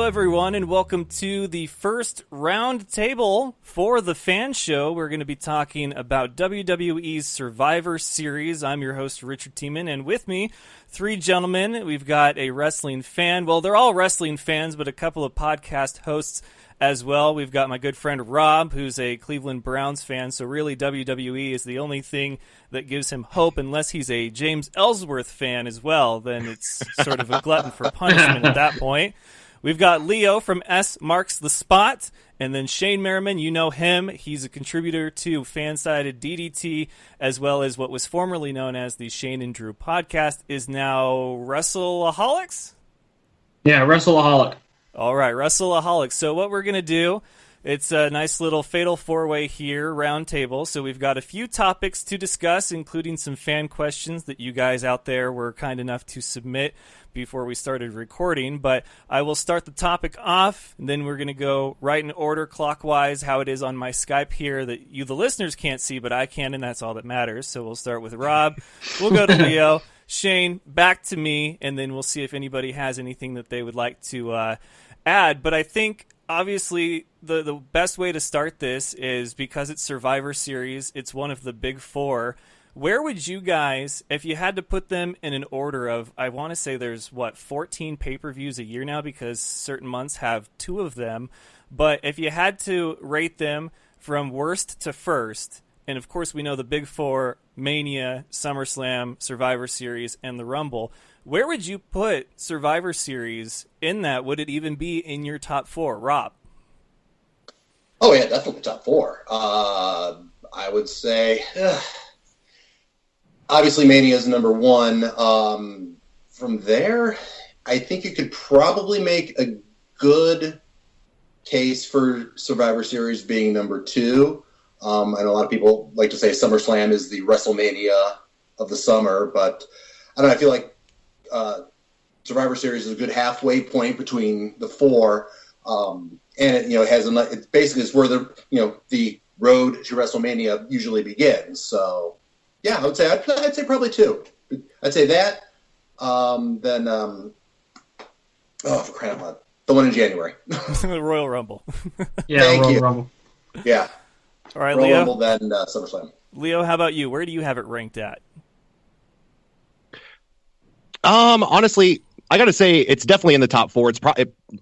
everyone, and welcome to the first round table for the F.A.N show. We're going to be talking about WWE's Survivor Series. I'm your host, Richard Tiemann, and with me, three gentlemen. We've got a wrestling fan. Well, they're all wrestling fans, but a couple of podcast hosts as well. We've got my good friend Rob, who's a Cleveland Browns fan, so really WWE is the only thing that gives him hope, unless he's a James Ellsworth fan as well. Then it's sort of a glutton for punishment at that point. We've got Leo from S Marks the Spot, and then Shayne Merriman, you know him. He's a contributor to Fansided DDT, as well as what was formerly known as the Shayne and Drew podcast, is now Wrestle Aholics? Yeah, Wrestle Aholic. All right, Wrestle Aholic. So what we're going to do, it's a nice little fatal four-way here, round table. So we've got a few topics to discuss, including some fan questions that you guys out there were kind enough to submit before we started recording. But I will start the topic off, and then we're going to go right in order, clockwise, how it is on my Skype here that you, the listeners, can't see, but I can, and that's all that matters. So we'll start with Rob. We'll go to Leo. Shayne, back to me, and then we'll see if anybody has anything that they would like to add. But I think, obviously, the best way to start this is because it's Survivor Series, it's one of the big four. Where would you guys, if you had to put them in an order of, I want to say there's, 14 pay-per-views a year now because certain months have two of them, but if you had to rate them from worst to first, and of course we know the big four, Mania, SummerSlam, Survivor Series, and the Rumble, where would you put Survivor Series in that? Would it even be in your top four? Rob? Oh, yeah, definitely top four. I would say, obviously, Mania is number one. From there, I think you could probably make a good case for Survivor Series being number two. I know a lot of people like to say SummerSlam is the WrestleMania of the summer, but I don't know, I feel like Survivor Series is a good halfway point between the four, and it has it basically is where the road to WrestleMania usually begins. So, yeah, I'd say probably two. I'd say that. Then for crying out loud, the one in January, the Royal Rumble. Yeah, Royal Rumble. Yeah. All right, Royal Leo. Rumble, then SummerSlam. Leo, how about you? Where do you have it ranked at? Honestly, I got to say it's definitely in the top four.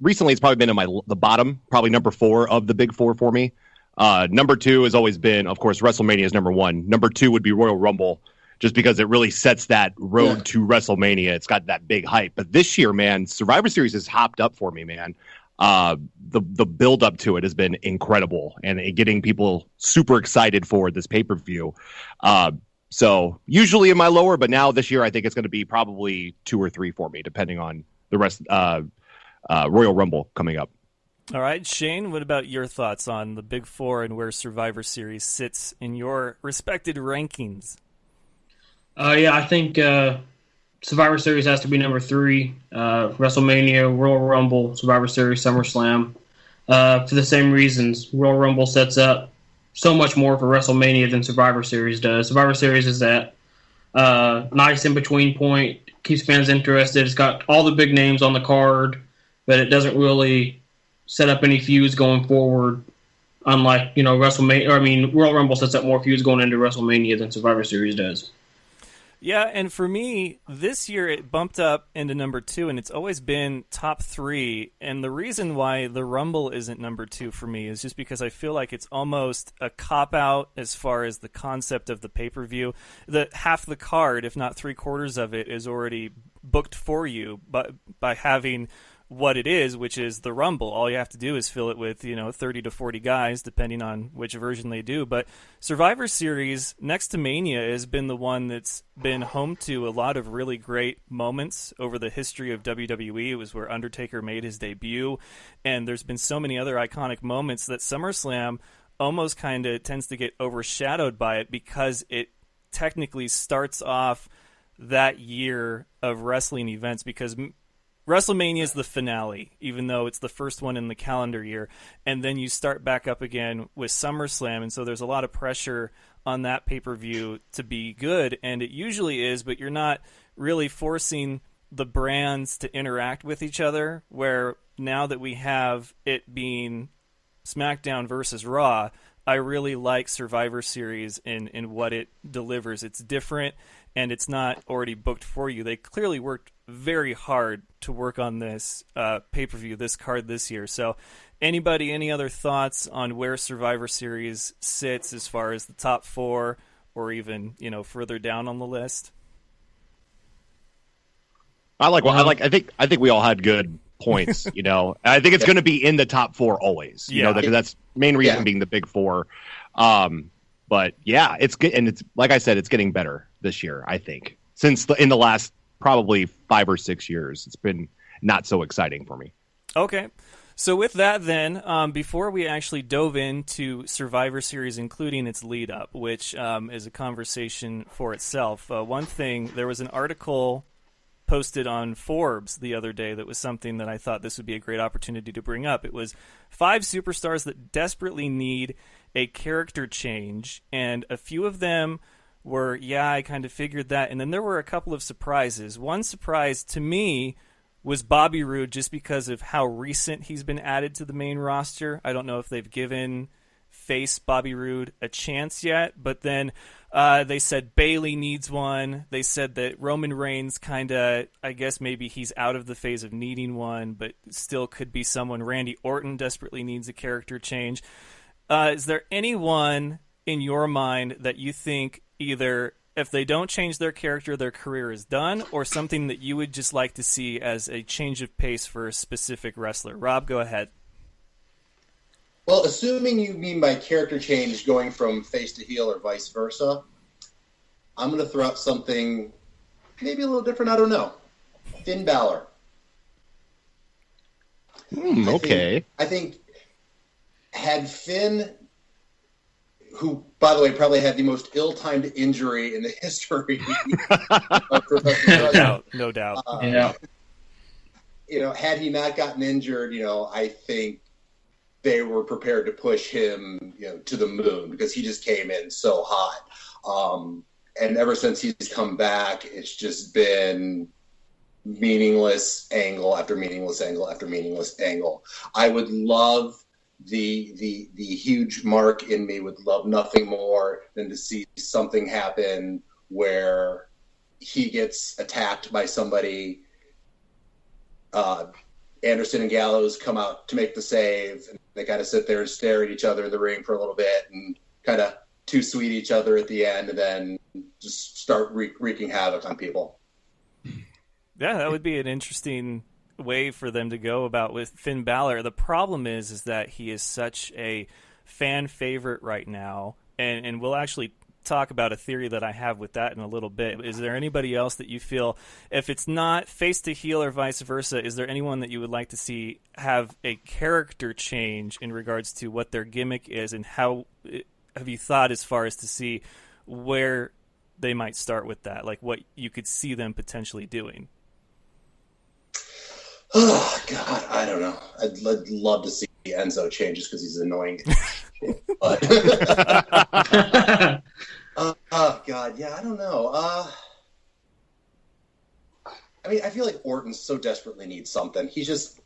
Recently it's probably been in the bottom, probably number four of the big four for me. Number two has always been, of course, WrestleMania is number one. Number two would be Royal Rumble, just because it really sets that road to WrestleMania. It's got that big hype. But this year, man, Survivor Series has hopped up for me, man. The build up to it has been incredible, and getting people super excited for this pay-per-view. So usually in my lower, but now this year I think it's going to be probably two or three for me, depending on the rest. Royal Rumble coming up. All right, Shayne, what about your thoughts on the big four and where Survivor Series sits in your respected rankings? Yeah, I think Survivor Series has to be number three. WrestleMania, Royal Rumble, Survivor Series, SummerSlam. For the same reasons, Royal Rumble sets up so much more for WrestleMania than Survivor Series does. Survivor Series is that nice in-between point, keeps fans interested. It's got all the big names on the card, but it doesn't really set up any feuds going forward. Unlike, Royal Rumble sets up more feuds going into WrestleMania than Survivor Series does. Yeah, and for me, this year it bumped up into number two, and it's always been top three. And the reason why the Rumble isn't number two for me is just because I feel like it's almost a cop-out as far as the concept of the pay-per-view. Half the card, if not three-quarters of it, is already booked for you by having what it is, which is the Rumble. All you have to do is fill it with, 30 to 40 guys, depending on which version they do. But Survivor Series, next to Mania, has been the one that's been home to a lot of really great moments over the history of WWE. It was where Undertaker made his debut, and there's been so many other iconic moments that SummerSlam almost kind of tends to get overshadowed by it because it technically starts off that year of wrestling events, because WrestleMania is the finale, even though it's the first one in the calendar year. And then you start back up again with SummerSlam. And so there's a lot of pressure on that pay-per-view to be good. And it usually is, but you're not really forcing the brands to interact with each other, where now that we have it being SmackDown versus Raw, I really like Survivor Series in what it delivers. It's different, and it's not already booked for you. They clearly worked very hard to work on this pay-per-view, this card this year. So anybody, any other thoughts on where Survivor Series sits as far as the top 4 or even, further down on the list? I think we all had good points, I think it's going to be in the top 4 always, that's main reason being the big 4. But yeah, it's good. And it's, like I said, it's getting better this year, I think, in the last probably 5 or 6 years, it's been not so exciting for me. Okay. So with that then, before we actually dove into Survivor Series, including its lead up, which is a conversation for itself, one thing, there was an article posted on Forbes the other day that was something that I thought this would be a great opportunity to bring up. It was 5 superstars that desperately need a character change, and a few of them were, I kind of figured that, and then there were a couple of surprises. One surprise to me was Bobby Roode, just because of how recent he's been added to the main roster. I don't know if they've given face Bobby Roode a chance yet, but then they said Bayley needs one. They said that Roman Reigns kind of, I guess maybe he's out of the phase of needing one, but still could be someone. Randy Orton desperately needs a character change. Is there anyone in your mind that you think either if they don't change their character, their career is done, or something that you would just like to see as a change of pace for a specific wrestler? Rob, go ahead. Well, assuming you mean by character change going from face to heel or vice versa, I'm going to throw out something maybe a little different. I don't know. Finn Balor. Okay. I think had Finn, who, by the way, probably had the most ill-timed injury in the history of professional wrestling. No doubt. Had he not gotten injured, I think they were prepared to push him, to the moon, because he just came in so hot. And ever since he's come back, it's just been meaningless angle after meaningless angle after meaningless angle. I would love the huge Mark in me would love nothing more than to see something happen where he gets attacked by somebody. Anderson and Gallows come out to make the save, and they kind of sit there and stare at each other in the ring for a little bit and kind of too sweet each other at the end, and then just start wreaking havoc on people. Yeah, that would be an interesting way for them to go about with Finn Balor. The problem is that he is such a fan favorite right now, and we'll actually talk about a theory that I have with that in a little bit. Is there anybody else that you feel, if it's not face to heel or vice versa, is there anyone that you would like to see have a character change in regards to what their gimmick is, and how have you thought as far as to see where they might start with that, like what you could see them potentially doing? Oh, God, I don't know. I'd love to see Enzo change just because he's annoying. But oh, God, yeah, I don't know. I mean, I feel like Orton so desperately needs something. He's just...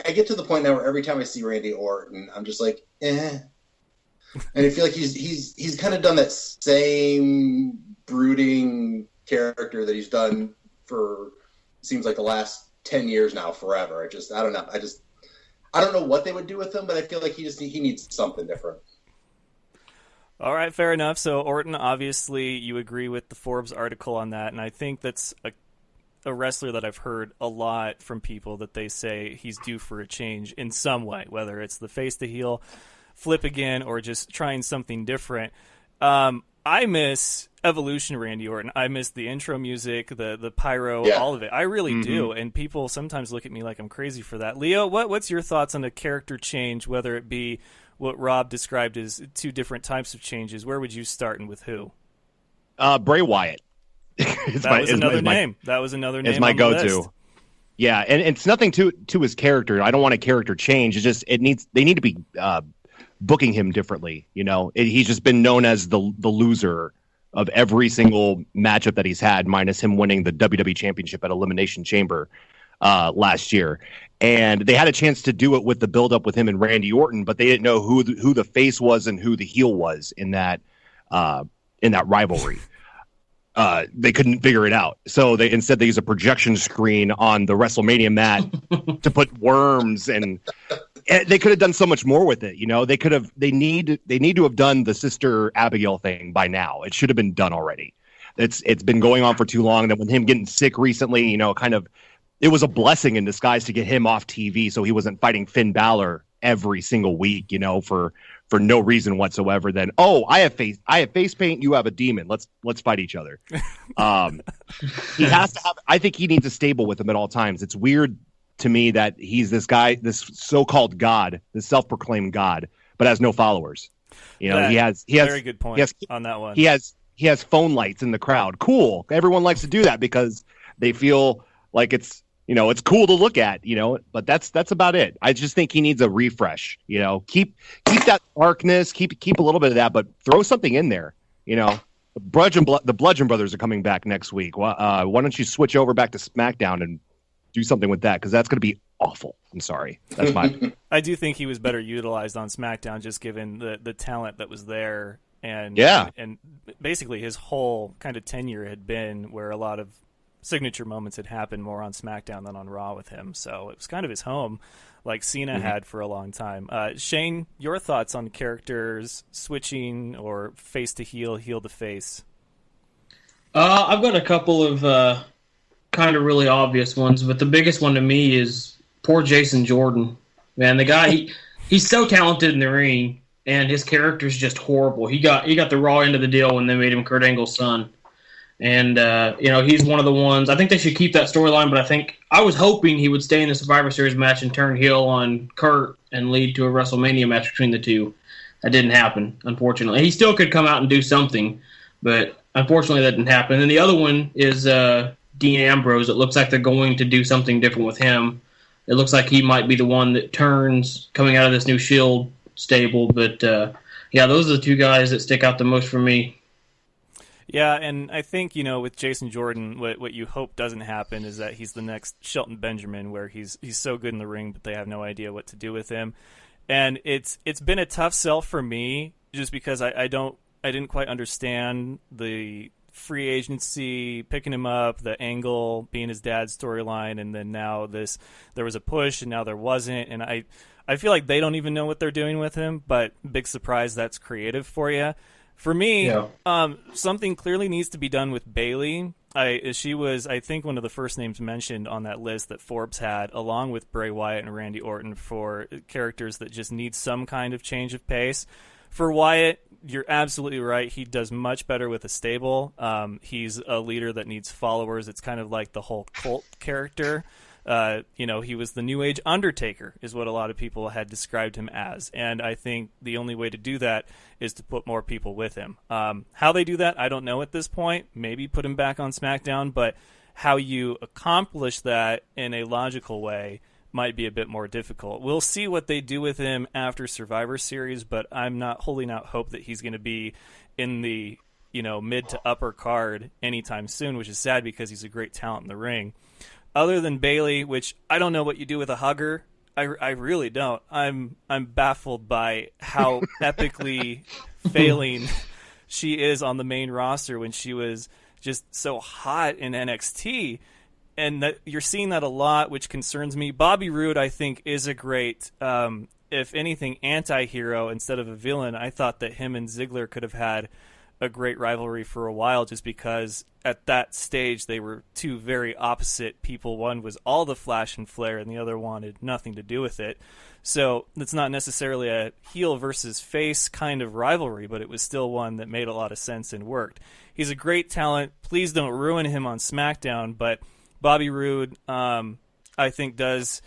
I get to the point now where every time I see Randy Orton, I'm just like, eh. And I feel like he's kind of done that same brooding character that he's done for, seems like the last 10 years now, forever. I don't know. I don't know what they would do with him, but I feel like he needs something different. All right, fair enough. So Orton, obviously, you agree with the Forbes article on that, and I think that's a wrestler that I've heard a lot from people that they say he's due for a change in some way, whether it's the face to heel, flip again, or just trying something different. I miss Evolution Randy Orton. I miss the intro music, the pyro, all of it. I really do, and people sometimes look at me like I'm crazy for that. Leo, what's your thoughts on a character change, whether it be what Rob described as 2 different types of changes? Where would you start, and with who? Bray Wyatt. That was another name. It's my go-to. Yeah, and it's nothing to his character. I don't want a character change. It's just they need to be booking him differently. He's just been known as the loser of every single matchup that he's had, minus him winning the WWE Championship at Elimination Chamber. last year. And they had a chance to do it with the build-up with him and Randy Orton, but they didn't know who the face was and who the heel was in that rivalry. They couldn't figure it out. So they used a projection screen on the WrestleMania mat to put worms, and they could have done so much more with it. They need to have done the Sister Abigail thing by now. It should have been done already. It's been going on for too long. That with him getting sick recently, it was a blessing in disguise to get him off TV so he wasn't fighting Finn Balor every single week, for no reason whatsoever. Then, I have face paint, you have a demon. Let's fight each other. He has to have. I think he needs a stable with him at all times. It's weird to me that he's this guy, this so-called god, this self-proclaimed god, but has no followers. He has very good point on that one. He has phone lights in the crowd. Cool. Everyone likes to do that because they feel like it's cool to look at, but that's about it. I just think he needs a refresh, keep that darkness, keep a little bit of that, but throw something in there, the Bludgeon Brothers are coming back next week. Why don't you switch over back to SmackDown and do something with that? Cause that's going to be awful. I'm sorry. That's my, I do think he was better utilized on SmackDown, just given the talent that was there. And basically his whole kind of tenure had been where a lot of signature moments had happened more on SmackDown than on Raw with him. So it was kind of his home, like Cena had for a long time. Shayne, your thoughts on characters switching or face to heel to face? I've got a couple of kind of really obvious ones, but the biggest one to me is poor Jason Jordan. Man, the guy, he's so talented in the ring, and his character's just horrible. He got the raw end of the deal when they made him Kurt Angle's son. And, he's one of the ones. I think they should keep that storyline, but I was hoping he would stay in the Survivor Series match and turn heel on Kurt and lead to a WrestleMania match between the two. That didn't happen, unfortunately. He still could come out and do something, but unfortunately that didn't happen. And the other one is Dean Ambrose. It looks like they're going to do something different with him. It looks like he might be the one that turns coming out of this new Shield stable. But, those are the two guys that stick out the most for me. Yeah, and I think, with Jason Jordan, what you hope doesn't happen is that he's the next Shelton Benjamin, where he's so good in the ring, but they have no idea what to do with him. And it's been a tough sell for me, just because I didn't quite understand the free agency, picking him up, the angle being his dad's storyline, and then now there was a push, and now there wasn't. And I feel like they don't even know what they're doing with him, but big surprise that's creative for you. For me, something clearly needs to be done with Bayley. She was, I think, one of the first names mentioned on that list that Forbes had, along with Bray Wyatt and Randy Orton, for characters that just need some kind of change of pace. For Wyatt, you're absolutely right. He does much better with a stable. He's a leader that needs followers. It's kind of like the whole cult character. He was the New Age Undertaker, is what a lot of people had described him as. And I think the only way to do that is to put more people with him. How they do that, I don't know at this point. Maybe put him back on SmackDown, but how you accomplish that in a logical way might be a bit more difficult. We'll see what they do with him after Survivor Series, but I'm not holding out hope that he's going to be in the mid to upper card anytime soon, which is sad because he's a great talent in the ring. Other than Bayley, which I don't know what you do with a hugger. I really don't. I'm baffled by how epically failing she is on the main roster when she was just so hot in NXT. And that you're seeing that a lot, which concerns me. Bobby Roode, I think, is a great, if anything, anti-hero instead of a villain. I thought that him and Ziggler could have had a great rivalry for a while, just because at that stage they were two very opposite people. One was all the flash and flare, and the other wanted nothing to do with it. So it's not necessarily a heel versus face kind of rivalry, but it was still one that made a lot of sense and worked. He's a great talent. Please don't ruin him on SmackDown, but Bobby Roode, I think, does...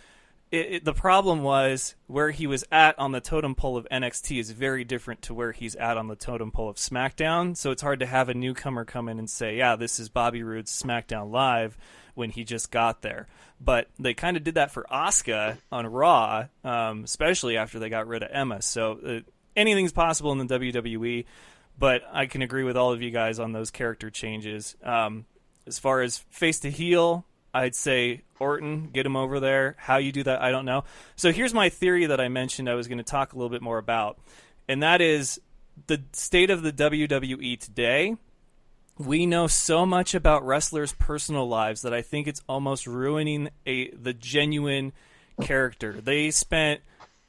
The problem was where he was at on the totem pole of NXT is very different to where he's at on the totem pole of SmackDown. So it's hard to have a newcomer come in and say, yeah, this is Bobby Roode's SmackDown Live when he just got there. But they kind of did that for Asuka on Raw, especially after they got rid of Emma. So anything's possible in the WWE, but I can agree with all of you guys on those character changes. As far as face to heel, I'd say Orton, get him over there. How you do that, I don't know. So here's my theory that I mentioned I was going to talk a little bit more about, and that is the state of the WWE today. We know so much about wrestlers' personal lives that I think it's almost ruining the genuine character. They spent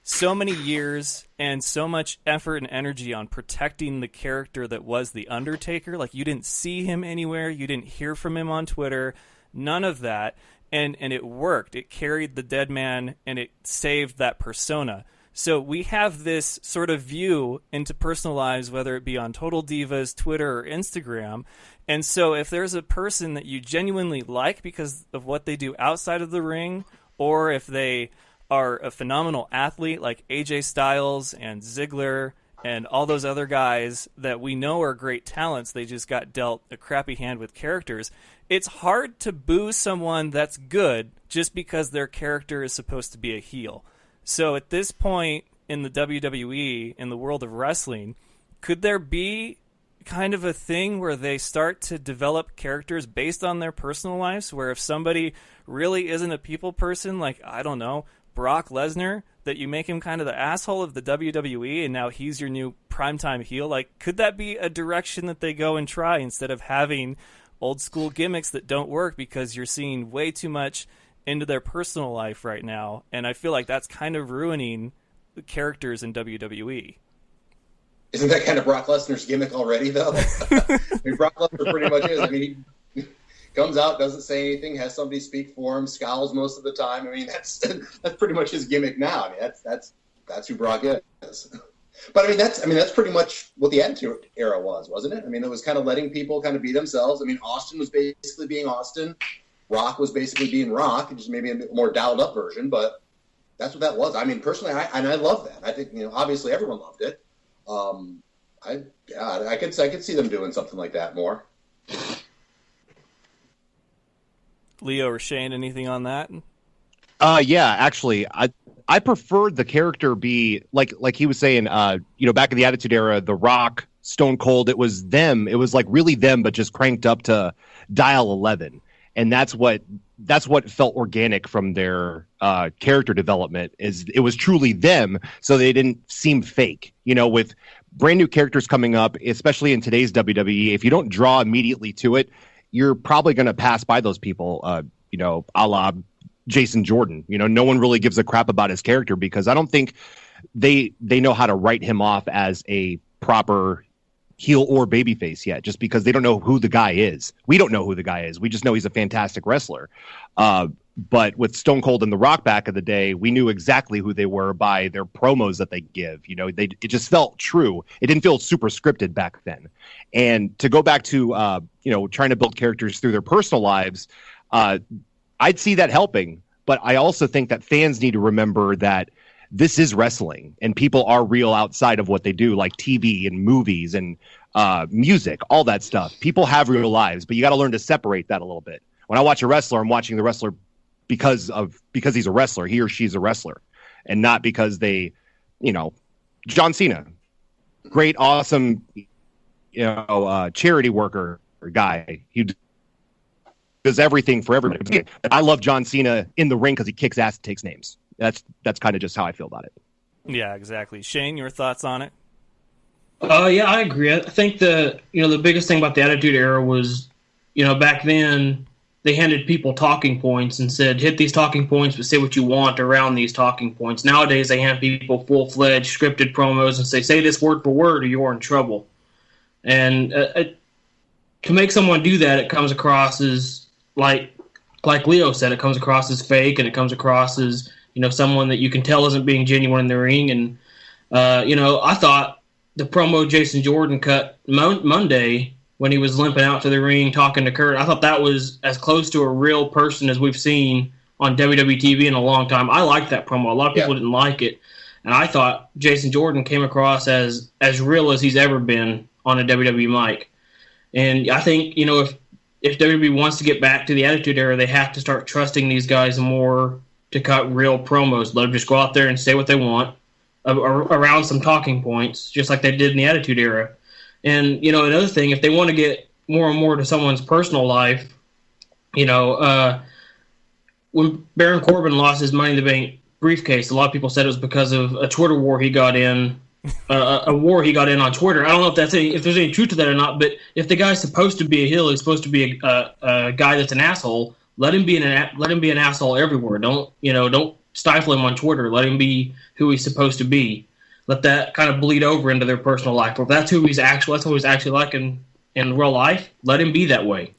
so many years and so much effort and energy on protecting the character that was The Undertaker. Like, you didn't see him anywhere. You didn't hear from him on Twitter. None of that. And it worked. It carried the dead man, and it saved that persona. So we have this sort of view into personal lives, whether it be on Total Divas, Twitter, or Instagram. And so if there's a person that you genuinely like because of what they do outside of the ring, or if they are a phenomenal athlete like AJ Styles and Ziggler and all those other guys that we know are great talents, they just got dealt a crappy hand with characters, it's hard to boo someone that's good just because their character is supposed to be a heel. So at this point in the WWE, in the world of wrestling, could there be kind of a thing where they start to develop characters based on their personal lives, where if somebody really isn't a people person, like, I don't know, Brock Lesnar, that you make him kind of the asshole of the WWE and now he's your new primetime heel? Like, could that be a direction that they go and try instead of having old school gimmicks that don't work because you're seeing way too much into their personal life right now? And I feel like that's kind of ruining the characters in WWE. Isn't that kind of Brock Lesnar's gimmick already, though? I mean, Brock Lesnar pretty much is. I mean, he comes out, doesn't say anything, has somebody speak for him, scowls most of the time. I mean, that's pretty much his gimmick now. I mean, that's who Brock is. But I mean, that's pretty much what the Attitude Era was, wasn't it? I mean, it was kind of letting people kind of be themselves. I mean, Austin was basically being Austin. Rock was basically being Rock, just maybe a bit more dialed up version, but that's what that was. I mean, personally, I love that. I think, obviously everyone loved it. I could see them doing something like that more. Leo or Shane, anything on that? Yeah, actually, I preferred the character be like he was saying, back in the Attitude Era, The Rock, Stone Cold, it was them. It was like really them, but just cranked up to dial 11. And that's what felt organic from their character development. Is it was truly them, so they didn't seem fake. With brand new characters coming up, especially in today's WWE, if you don't draw immediately to it, you're probably going to pass by those people. A la Jason Jordan. No one really gives a crap about his character because I don't think they know how to write him off as a proper heel or babyface yet, just because they don't know who the guy is. We don't know who the guy is. We just know he's a fantastic wrestler. But with Stone Cold and The Rock back in the day, we knew exactly who they were by their promos that they give. It just felt true. It didn't feel super scripted back then. And to go back to trying to build characters through their personal lives, I'd see that helping. But I also think that fans need to remember that this is wrestling and people are real outside of what they do, like TV and movies and music, all that stuff. People have real lives, but you got to learn to separate that a little bit. When I watch a wrestler, I'm watching the wrestler because he's a wrestler, he or she's a wrestler, and not because they, John Cena, great, awesome, charity worker guy. He does everything for everybody. I love John Cena in the ring because he kicks ass and takes names. That's kind of just how I feel about it. Yeah, exactly. Shane, your thoughts on it? Yeah, I agree. I think the biggest thing about the Attitude Era was, back then they handed people talking points and said, hit these talking points, but say what you want around these talking points. Nowadays they hand people full-fledged scripted promos and say this word for word or you're in trouble. And to make someone do that, it comes across as, like Leo said, it comes across as fake, and it comes across as someone that you can tell isn't being genuine in the ring. And, I thought the promo Jason Jordan cut Monday when he was limping out to the ring talking to Kurt, I thought that was as close to a real person as we've seen on WWE TV in a long time. I liked that promo. A lot of people didn't like it. And I thought Jason Jordan came across as real as he's ever been on a WWE mic. And I think, if WWE wants to get back to the Attitude Era, they have to start trusting these guys more to cut real promos. Let them just go out there and say what they want around some talking points, just like they did in the Attitude Era. And, another thing, if they want to get more and more to someone's personal life, when Baron Corbin lost his Money in the Bank briefcase, a lot of people said it was because of a Twitter war he got in, a war he got in on Twitter. I don't know if there's any truth to that or not, but if the guy's supposed to be a heel, he's supposed to be a guy that's an asshole. Let him be an asshole everywhere. Don't stifle him on Twitter. Let him be who he's supposed to be. Let that kind of bleed over into their personal life. Or if that's who he's actually like in real life, let him be that way.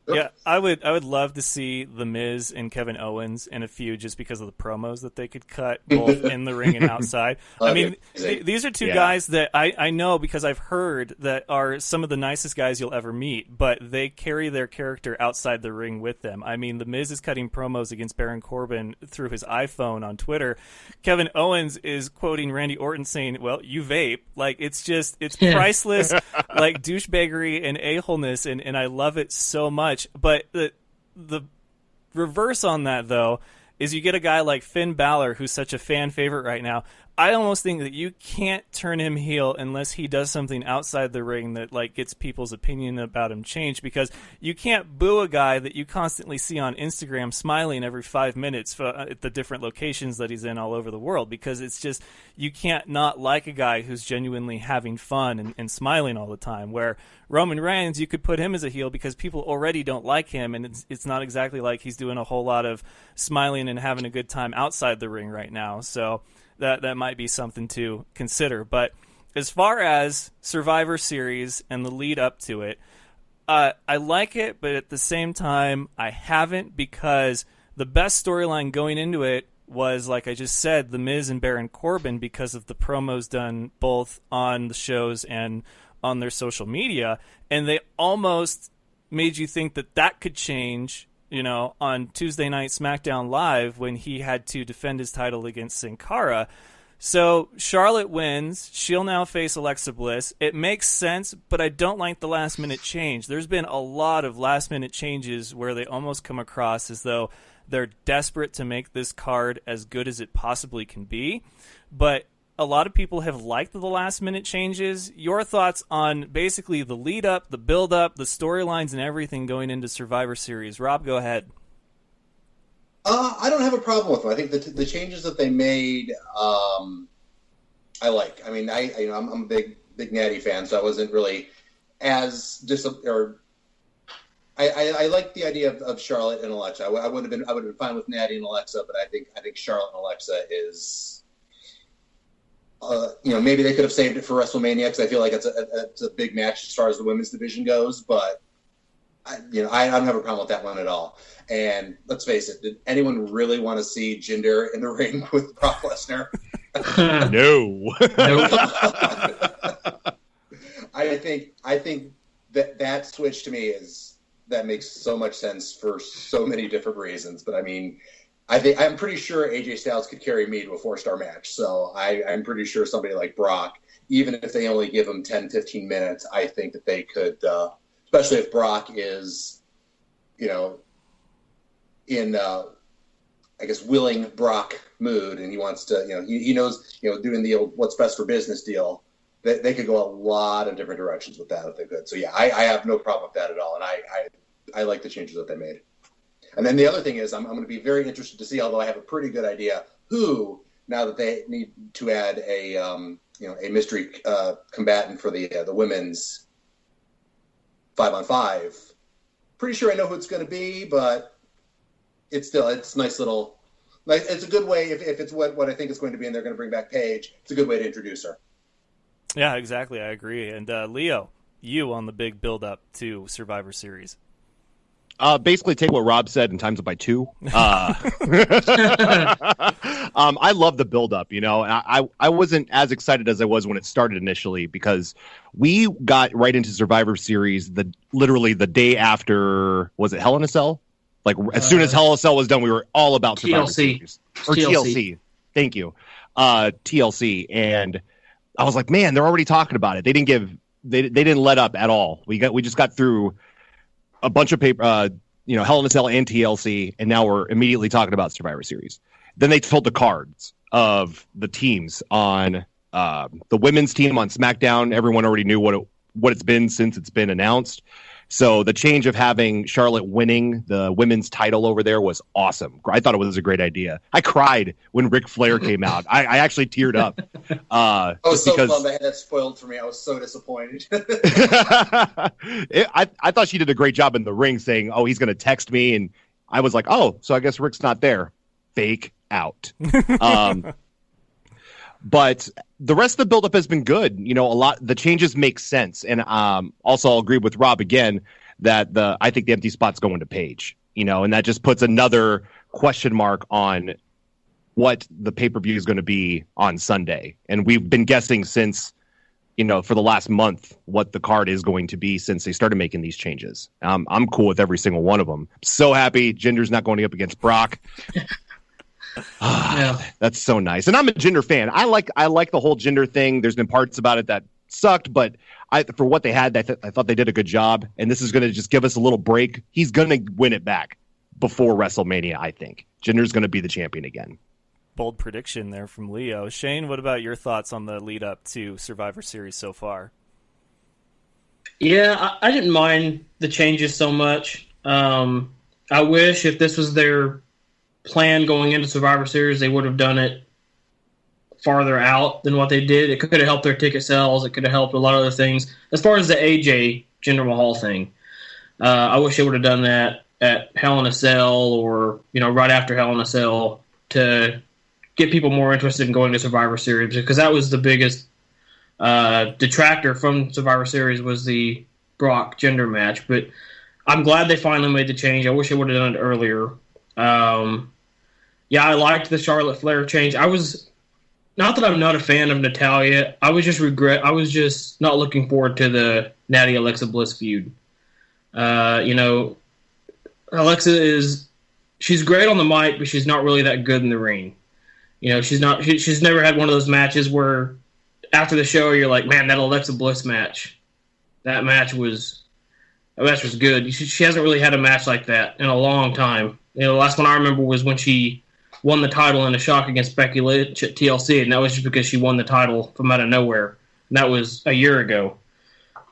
Yeah, I would love to see The Miz and Kevin Owens in a feud just because of the promos that they could cut both in the ring and outside. I mean, these are two guys that I know because I've heard that are some of the nicest guys you'll ever meet, but they carry their character outside the ring with them. I mean, The Miz is cutting promos against Baron Corbin through his iPhone on Twitter. Kevin Owens is quoting Randy Orton saying, "Well, you vape." Like, it's priceless, like douchebaggery and a-holeness, and I love it so much. But the reverse on that, though, is you get a guy like Finn Balor, who's such a fan favorite right now. I almost think that you can't turn him heel unless he does something outside the ring that like gets people's opinion about him changed, because you can't boo a guy that you constantly see on Instagram smiling every 5 minutes at the different locations that he's in all over the world, because it's just, you can't not like a guy who's genuinely having fun and smiling all the time. Where Roman Reigns, you could put him as a heel because people already don't like him, and it's not exactly like he's doing a whole lot of smiling and having a good time outside the ring right now. So that might be something to consider. But as far as Survivor Series and the lead up to it, I like it, but at the same time, I haven't, because the best storyline going into it was, like I just said, The Miz and Baron Corbin, because of the promos done both on the shows and on their social media, and they almost made you think that could change, on Tuesday Night SmackDown Live when he had to defend his title against Sin Cara. So Charlotte wins. She'll now face Alexa Bliss. It makes sense, but I don't like the last-minute change. There's been a lot of last-minute changes where they almost come across as though they're desperate to make this card as good as it possibly can be. But a lot of people have liked the last-minute changes. Your thoughts on basically the lead-up, the build-up, the storylines, and everything going into Survivor Series? Rob, go ahead. I don't have a problem with them. I think the changes that they made, I like. I mean, I'm a big Natty fan, so I wasn't really as I like the idea of Charlotte and Alexa. I would have been fine with Natty and Alexa, but I think Charlotte and Alexa is. Maybe they could have saved it for WrestleMania, because I feel like it's a big match as far as the women's division goes. But I don't have a problem with that one at all. And let's face it, did anyone really want to see Jinder in the ring with Brock Lesnar? No. I think that switch to me that makes so much sense for so many different reasons. But I mean, I'm pretty sure AJ Styles could carry me to a 4-star match. So I'm pretty sure somebody like Brock, even if they only give him 10, 15 minutes, I think that they could, especially if Brock is, in, I guess, willing Brock mood, and he wants to, he knows, doing the old what's best for business deal, that they could go a lot of different directions with that if they could. So yeah, I have no problem with that at all. And I like the changes that they made. And then the other thing is, I'm going to be very interested to see, although I have a pretty good idea, who, now that they need to add a mystery combatant for the women's 5-on-5. Pretty sure I know who it's going to be, but it's nice little. It's a good way if it's what I think it's going to be, and they're going to bring back Paige. It's a good way to introduce her. Yeah, exactly. I agree. And Leo, you on the big build up to Survivor Series. Basically take what Rob said and times it by 2. I love the build-up, and I wasn't as excited as I was when it started initially, because we got right into Survivor Series literally the day after, was it Hell in a Cell? Like, as soon as Hell in a Cell was done, we were all about Survivor Series. Or TLC. Thank you. TLC. And I was like, man, they're already talking about it. They didn't let up at all. We just got through a bunch of paper, Hell in a Cell and TLC, and now we're immediately talking about Survivor Series. Then they told the cards of the teams on the women's team on SmackDown. Everyone already knew what it's been since it's been announced. So the change of having Charlotte winning the women's title over there was awesome. I thought it was a great idea. I cried when Ric Flair came out. I actually teared up. I was so because bummed I had that spoiled for me. I was so disappointed. I thought she did a great job in the ring saying, oh, he's going to text me. And I was like, oh, so I guess Rick's not there. Fake out. But the rest of the buildup has been good. You know, the changes make sense. And also I'll agree with Rob again that I think the empty spot's going to Paige, you know, and that just puts another question mark on what the pay-per-view is going to be on Sunday. And we've been guessing since, you know, for the last month what the card is going to be since they started making these changes. I'm cool with every single one of them. So happy Jinder's not going up against Brock. Yeah. That's so nice. And I'm a Jinder fan. I like the whole Jinder thing. There's been parts about it that sucked, but for what they had, I thought they did a good job. And this is going to just give us a little break. He's going to win it back before WrestleMania, I think. Jinder's going to be the champion again. Bold prediction there from Leo. Shayne, what about your thoughts on the lead up to Survivor Series so far? Yeah, I didn't mind the changes so much. I wish if this was their plan going into Survivor Series, they would have done it farther out than what they did. It could have helped their ticket sales. It could have helped a lot of other things. As far as the AJ Jinder Mahal thing, I wish they would have done that at Hell in a Cell or, you know, right after Hell in a Cell to get people more interested in going to Survivor Series, because that was the biggest detractor from Survivor Series was the Brock Jinder match. But I'm glad they finally made the change. I wish they would have done it earlier. Yeah, I liked the Charlotte Flair change. I was not that I'm not a fan of Natalya. I was just not looking forward to the Natty Alexa Bliss feud. You know, she's great on the mic, but she's not really that good in the ring. You know, she's never had one of those matches where after the show you're like, man, that Alexa Bliss match, that match was good. She hasn't really had a match like that in a long time. You know, the last one I remember was when she won the title in a shock against Becky Lynch at TLC, and that was just because she won the title from out of nowhere. And that was a year ago.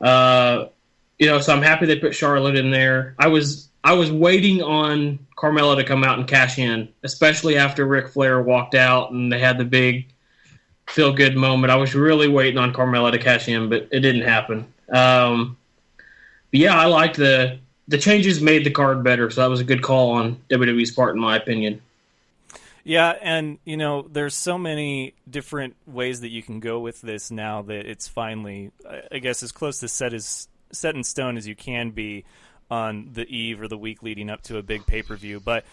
You know, so I'm happy they put Charlotte in there. I was waiting on Carmella to come out and cash in, especially after Ric Flair walked out and they had the big feel-good moment. I was really waiting on Carmella to cash in, but it didn't happen. But yeah, I liked the changes made the card better, so that was a good call on WWE's part, in my opinion. Yeah, and, you know, there's so many different ways that you can go with this now that it's finally, I guess, as close to set in stone as you can be on the eve or the week leading up to a big pay-per-view. But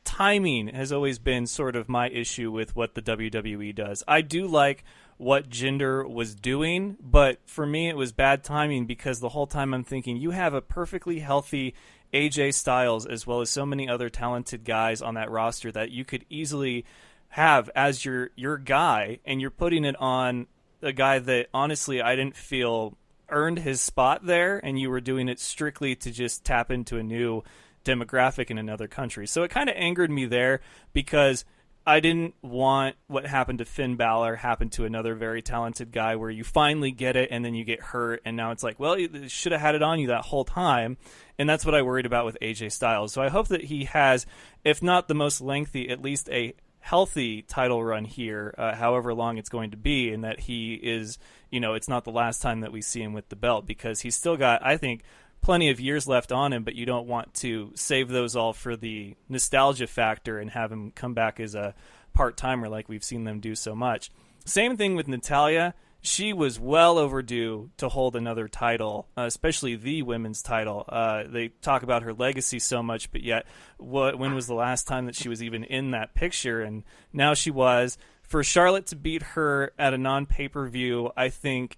timing has always been sort of my issue with what the WWE does. I do like what Jinder was doing, but for me it was bad timing because the whole time I'm thinking, you have a perfectly healthy AJ Styles as well as so many other talented guys on that roster that you could easily have as your guy, and you're putting it on a guy that honestly I didn't feel earned his spot there, and you were doing it strictly to just tap into a new demographic in another country. So it kind of angered me there because I didn't want what happened to Finn Balor happen to another very talented guy where you finally get it and then you get hurt, and now it's like, well, you should have had it on you that whole time. And that's what I worried about with AJ Styles. So I hope that he has, if not the most lengthy, at least a healthy title run here, however long it's going to be, and that he is, you know, it's not the last time that we see him with the belt, because he's still got, I think, plenty of years left on him, but you don't want to save those all for the nostalgia factor and have him come back as a part-timer like we've seen them do so much. Same thing with Natalya. She was well overdue to hold another title, especially the women's title. They talk about her legacy so much, but yet when was the last time that she was even in that picture? And now she was. For Charlotte to beat her at a non-pay-per-view, I think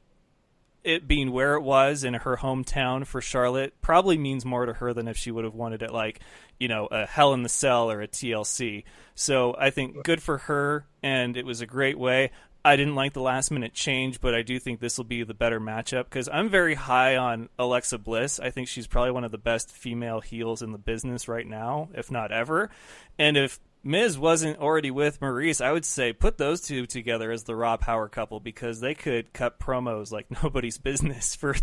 it being where it was in her hometown for Charlotte probably means more to her than if she would have wanted it like, you know, a Hell in the Cell or a TLC. So I think good for her, and it was a great way. I didn't like the last minute change, but I do think this will be the better matchup because I'm very high on Alexa Bliss. I think she's probably one of the best female heels in the business right now, if not ever. And if Miz wasn't already with Maurice, I would say put those two together as the Raw Power couple, because they could cut promos like nobody's business for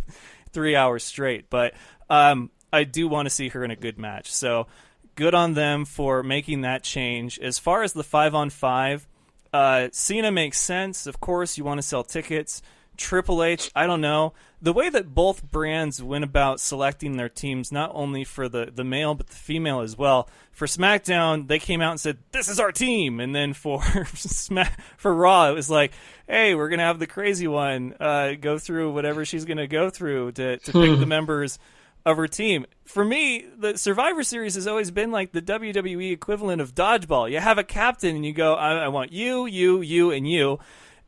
3 hours straight. But I do want to see her in a good match. So good on them for making that change. As far as the 5-on-5, Cena makes sense. Of course, you want to sell tickets. Triple H, I don't know. The way that both brands went about selecting their teams, not only for the male but the female as well. For SmackDown, they came out and said, "This is our team." And then for Raw, it was like, "Hey, we're going to have the crazy one go through whatever she's going to go through to pick the members of her team." For me, the Survivor Series has always been like the WWE equivalent of dodgeball. You have a captain and you go, I want you, and you.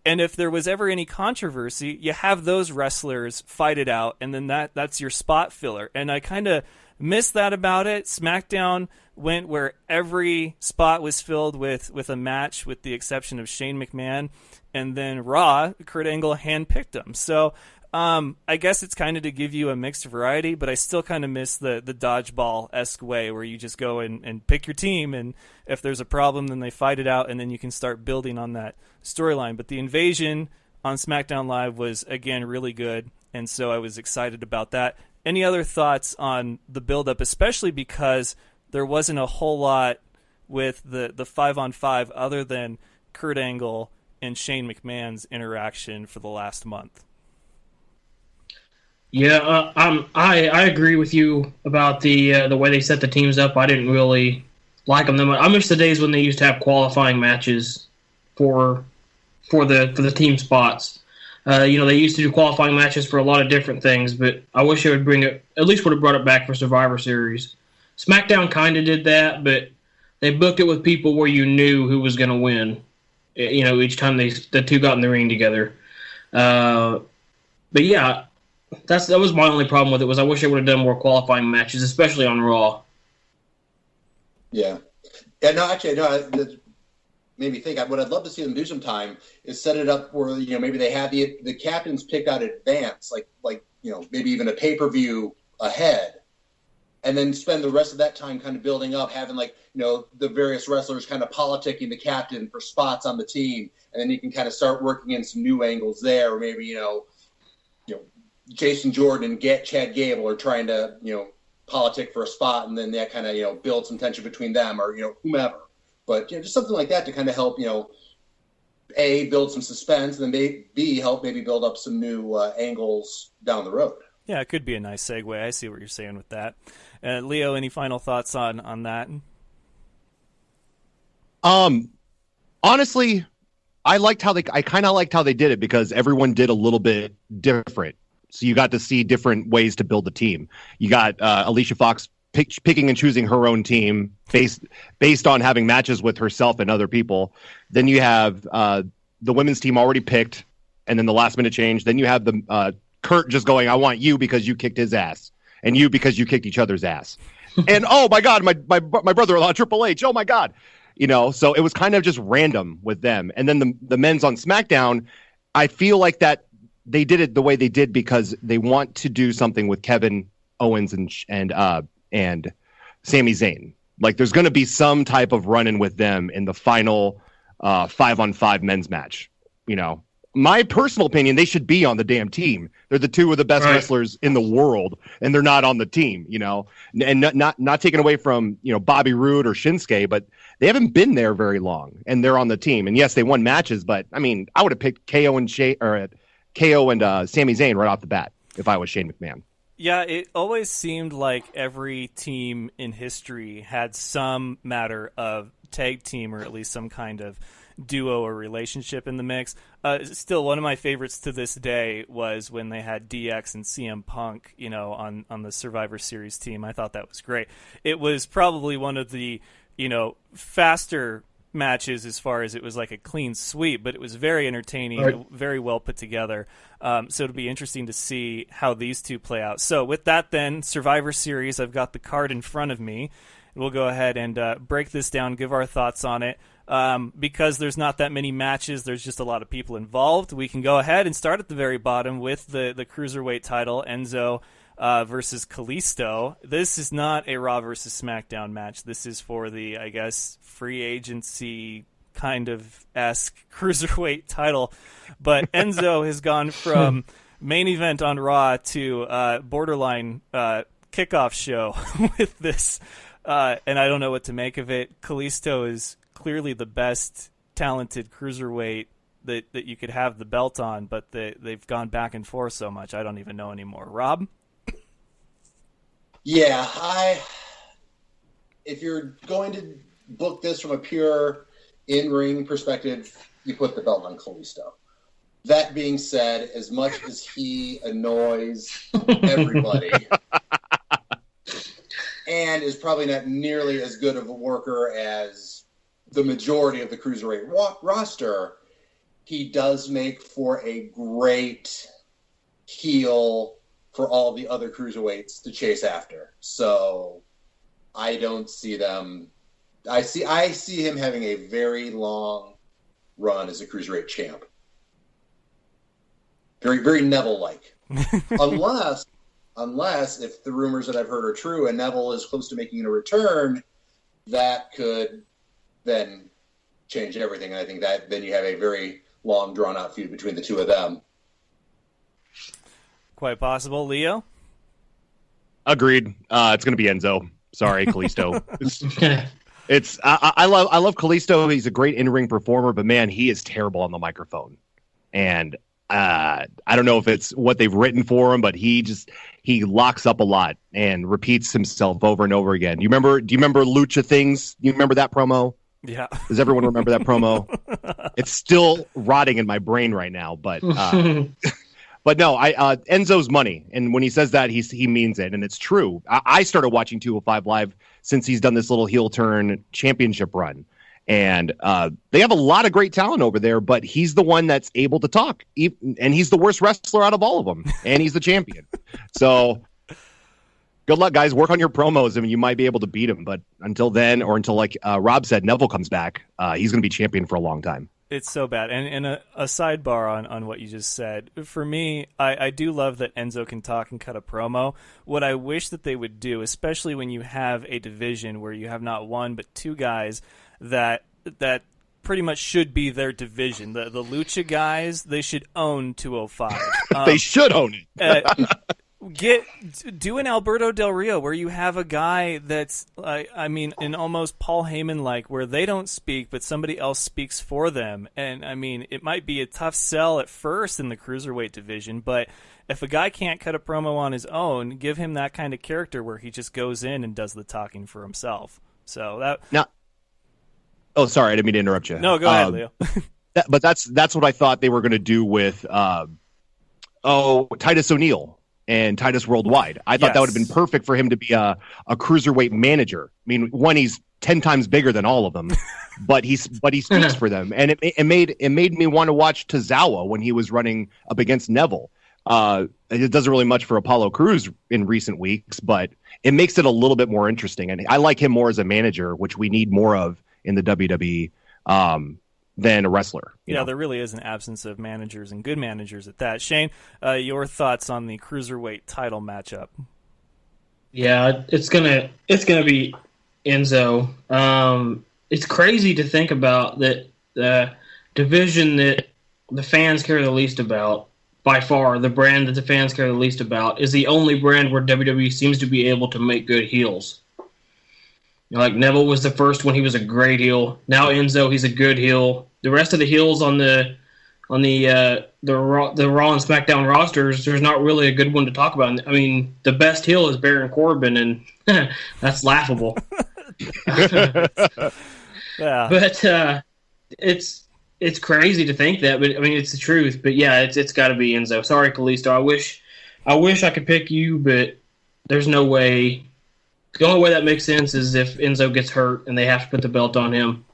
And if there was ever any controversy, you have those wrestlers fight it out, and then that's your spot filler. And I kind of miss that about it. SmackDown went where every spot was filled with a match, with the exception of Shane McMahon. And then Raw, Kurt Angle handpicked them. So I guess it's kind of to give you a mixed variety, but I still kind of miss the dodgeball-esque way where you just go and pick your team, and if there's a problem, then they fight it out, and then you can start building on that storyline. But the invasion on SmackDown Live was, again, really good, and so I was excited about that. Any other thoughts on the build-up, especially because there wasn't a whole lot with the 5-on-5 other than Kurt Angle and Shane McMahon's interaction for the last month? Yeah, I agree with you about the way they set the teams up. I didn't really like them that much. I miss the days when they used to have qualifying matches for the team spots. They used to do qualifying matches for a lot of different things, but I wish they would bring it. At least would have brought it back for Survivor Series. SmackDown kind of did that, but they booked it with people where you knew who was going to win. Each time the two got in the ring together. But yeah. That was my only problem with it, was I wish I would have done more qualifying matches, especially on Raw. Yeah. Yeah, no, actually, that made me think. What I'd love to see them do sometime is set it up where, maybe they have the captains picked out in advance, like maybe even a pay-per-view ahead, and then spend the rest of that time kind of building up, having the various wrestlers kind of politicking the captain for spots on the team, and then you can kind of start working in some new angles there, or maybe, Jason Jordan and Chad Gable are trying to, politic for a spot, and then that kind of, build some tension between them, or, whomever. But, just something like that to kind of help, A, build some suspense, and then B, help maybe build up some new angles down the road. Yeah, it could be a nice segue. I see what you're saying with that. Leo, any final thoughts on that? Honestly, I kind of liked how they did it, because everyone did a little bit different. So you got to see different ways to build the team. You got Alicia Fox picking and choosing her own team based on having matches with herself and other people. Then you have the women's team already picked, and then the last minute change. Then you have the Kurt just going, "I want you because you kicked his ass, and you because you kicked each other's ass." And oh my God, my brother-in-law Triple H. Oh my God, So it was kind of just random with them. And then the men's on SmackDown, I feel like that. They did it the way they did because they want to do something with Kevin Owens and Sami Zayn. Like, there's going to be some type of run-in with them in the final 5-on-5 men's match. My personal opinion, they should be on the damn team. They're the two of the best wrestlers in the world, and they're not on the team. And not taken away from Bobby Roode or Shinsuke, but they haven't been there very long, and they're on the team. And yes, they won matches, but I would have picked KO and Sami Zayn right off the bat if I was Shane McMahon. Yeah, it always seemed like every team in history had some matter of tag team, or at least some kind of duo or relationship in the mix. Still, one of my favorites to this day was when they had DX and CM Punk, on the Survivor Series team. I thought that was great. It was probably one of the, faster matches as far as it was like a clean sweep, but it was very entertaining, very well put together. So it'll be interesting to see how these two play out. So with that then, Survivor Series, I've got the card in front of me. We'll go ahead and break this down, give our thoughts on it. Because there's not that many matches, there's just a lot of people involved. We can go ahead and start at the very bottom with the Cruiserweight title. Enzo, versus Kalisto. This is not a Raw versus SmackDown match. This is for the, I guess, free agency kind of esque cruiserweight title. But Enzo has gone from main event on Raw to borderline kickoff show with this, and I don't know what to make of it. Kalisto is clearly the best talented cruiserweight that you could have the belt on, but they've gone back and forth so much, I don't even know anymore. Rob? Yeah, if you're going to book this from a pure in-ring perspective, you put the belt on Kalisto. That being said, as much as he annoys everybody and is probably not nearly as good of a worker as the majority of the cruiserweight roster, he does make for a great heel for all the other cruiserweights to chase after. So I don't see them. I see him having a very long run as a cruiserweight champ. Very, very Neville-like. unless if the rumors that I've heard are true and Neville is close to making a return, that could then change everything. And I think that then you have a very long, drawn-out feud between the two of them. Quite possible. Leo? Agreed. It's going to be Enzo. Sorry, Kalisto. I love Kalisto. He's a great in-ring performer, but man, he is terrible on the microphone. And I don't know if it's what they've written for him, but he locks up a lot and repeats himself over and over again. Do you remember Lucha Things? You remember that promo? Yeah. Does everyone remember that promo? It's still rotting in my brain right now, but but no, Enzo's money, and when he says that, he means it, and it's true. I started watching 205 Live since he's done this little heel turn championship run, and they have a lot of great talent over there, but he's the one that's able to talk, and he's the worst wrestler out of all of them, and he's the champion. So good luck, guys. Work on your promos, and you might be able to beat him, but until then, or until, like Rob said, Neville comes back, he's going to be champion for a long time. It's so bad. And a sidebar on what you just said. For me, I do love that Enzo can talk and cut a promo. What I wish that they would do, especially when you have a division where you have not one but two guys that pretty much should be their division. The Lucha guys, they should own 205. They should own it. Do an Alberto Del Rio where you have a guy that's, in almost Paul Heyman-like, where they don't speak, but somebody else speaks for them. And, it might be a tough sell at first in the cruiserweight division, but if a guy can't cut a promo on his own, give him that kind of character where he just goes in and does the talking for himself. So that... Now, oh, sorry, I didn't mean to interrupt you. No, go ahead, Leo. But that's what I thought they were going to do with, Titus O'Neil and Titus Worldwide. I thought that would have been perfect for him to be a cruiserweight manager. I mean, one, he's 10 times bigger than all of them, but he speaks for them, and it made me want to watch Tozawa when he was running up against Neville. It doesn't really much for Apollo Crews in recent weeks, but it makes it a little bit more interesting, and I like him more as a manager, which we need more of in the WWE. Than a wrestler. You know? There really is an absence of managers and good managers at that. Shayne, your thoughts on the cruiserweight title matchup? Yeah, it's gonna be Enzo. It's crazy to think about that the division that the fans care the least about, by far, the brand that the fans care the least about, is the only brand where WWE seems to be able to make good heels. Like Neville was the first one; he was a great heel. Now Enzo, he's a good heel. The rest of the heels on the Raw and SmackDown rosters, there's not really a good one to talk about. I mean, the best heel is Baron Corbin, and that's laughable. Yeah, but it's crazy to think that, but I mean, it's the truth. But yeah, it's got to be Enzo. Sorry, Kalisto. I wish I could pick you, but there's no way. The only way that makes sense is if Enzo gets hurt and they have to put the belt on him.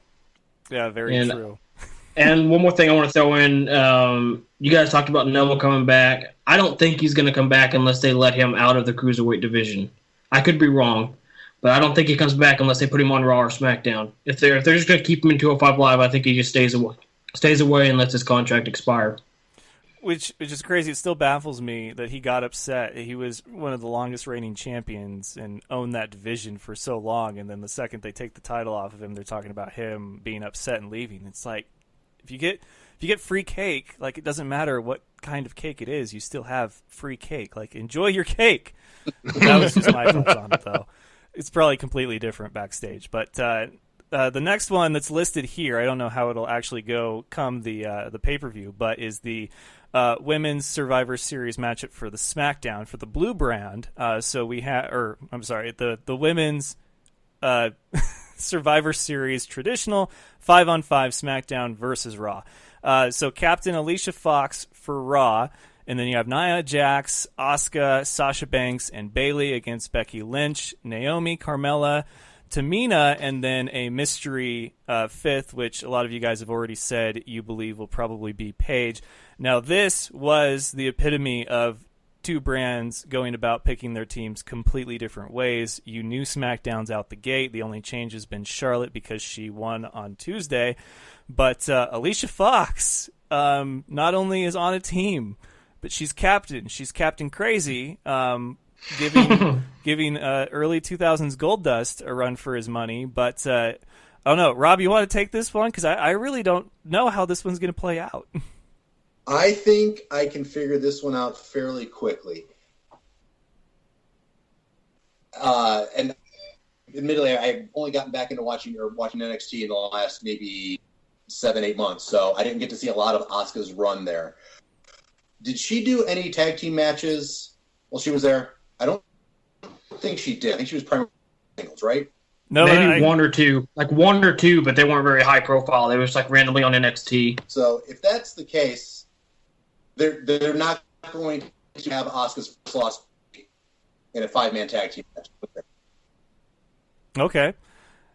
Yeah, very true. And one more thing I want to throw in. You guys talked about Neville coming back. I don't think he's going to come back unless they let him out of the cruiserweight division. I could be wrong, but I don't think he comes back unless they put him on Raw or SmackDown. If they're just going to keep him in 205 Live, I think he just stays away and lets his contract expire. Which is crazy. It still baffles me that he got upset. He was one of the longest reigning champions and owned that division for so long, and then the second they take the title off of him, they're talking about him being upset and leaving. It's like, if you get free cake, like, it doesn't matter what kind of cake it is, you still have free cake. Like, enjoy your cake. That was just my thoughts on it, though. It's probably completely different backstage. But the next one that's listed here, I don't know how it'll actually go come the pay-per-view, but is the Women's Survivor Series matchup for the SmackDown for the blue brand. So we have, the Women's Survivor Series traditional 5-on-5 SmackDown versus Raw. So Captain Alicia Fox for Raw, and then you have Nia Jax, Asuka, Sasha Banks, and Bayley against Becky Lynch, Naomi, Carmella, Tamina, and then a mystery fifth, which a lot of you guys have already said you believe will probably be Paige. Now, this was the epitome of two brands going about picking their teams completely different ways. You knew SmackDown's out the gate. The only change has been Charlotte because she won on Tuesday. But Alicia Fox not only is on a team, but she's captain. She's Captain Crazy, giving early 2000s Goldust a run for his money. But I don't know. Rob, you want to take this one? Because I really don't know how this one's going to play out. I think I can figure this one out fairly quickly. And admittedly, I've only gotten back into watching NXT in the last maybe 7-8 months, so I didn't get to see a lot of Asuka's run there. Did she do any tag team matches while she was there? I don't think she did. I think she was primarily singles, right? No, maybe one or two, but they weren't very high profile. They were just like randomly on NXT. So if that's the case, they're not going to have Asuka's first loss in a 5-man tag team match. Okay,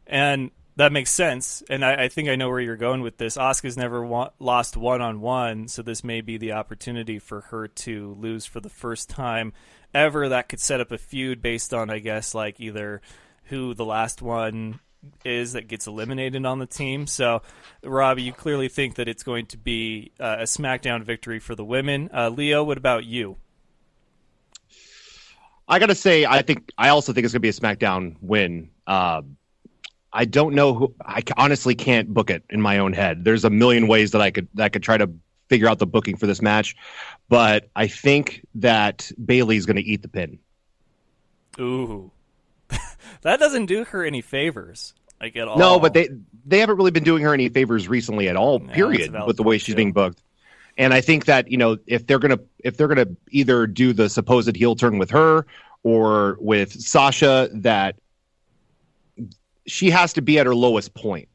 and that makes sense. And I think I know where you're going with this. Asuka's never lost one-on-one, so this may be the opportunity for her to lose for the first time ever. That could set up a feud based on, I guess, like either who the last one is that gets eliminated on the team. So, Robbie, you clearly think that it's going to be a SmackDown victory for the women. Leo, what about you? I gotta say, I also think it's gonna be a SmackDown win. I don't know who. I honestly can't book it in my own head. There's a million ways that I could try to figure out the booking for this match, but I think that Bayley's gonna eat the pin. Ooh. That doesn't do her any favors, like, at all. No, but they haven't really been doing her any favors recently at all, period, with the way she's being booked. And I think that, if they're gonna either do the supposed heel turn with her or with Sasha, that she has to be at her lowest point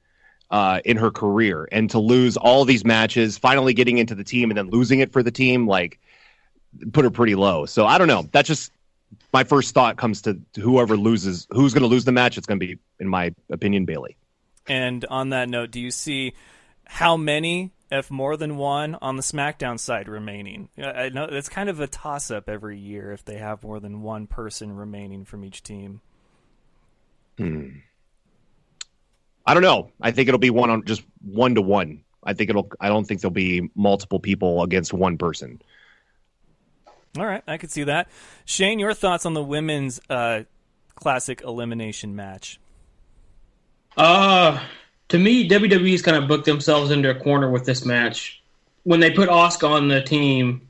in her career, and to lose all these matches, finally getting into the team and then losing it for the team, like, put her pretty low. So I don't know. That's just my first thought comes to whoever loses, who's going to lose the match. It's going to be, in my opinion, Bayley. And on that note, do you see how many, if more than one, on the SmackDown side remaining? I know it's kind of a toss-up every year if they have more than one person remaining from each team. I don't know. I think it'll be just 1-to-1. I don't think there'll be multiple people against one person. All right, I could see that. Shayne, your thoughts on the women's classic elimination match? To me, WWE's kind of booked themselves into a corner with this match. When they put Asuka on the team,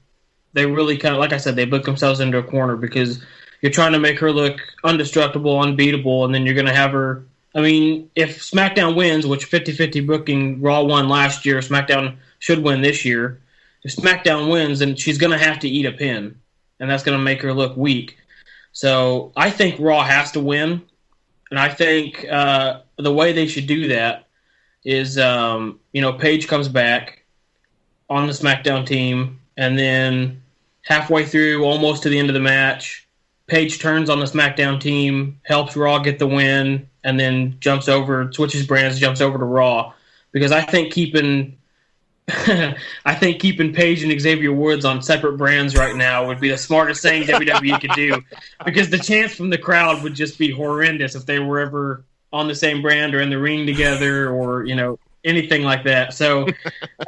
they really kind of, like I said, they booked themselves into a corner because you're trying to make her look indestructible, unbeatable, and then you're going to have her. I mean, if SmackDown wins, which 50-50 booking, Raw won last year, SmackDown should win this year. If SmackDown wins, then she's going to have to eat a pin, and that's going to make her look weak. So I think Raw has to win, and I think the way they should do that is, Paige comes back on the SmackDown team, and then halfway through, almost to the end of the match, Paige turns on the SmackDown team, helps Raw get the win, and then switches brands, jumps over to Raw. Because I think keeping Paige and Xavier Woods on separate brands right now would be the smartest thing WWE could do, because the chance from the crowd would just be horrendous if they were ever on the same brand or in the ring together, or anything like that. So,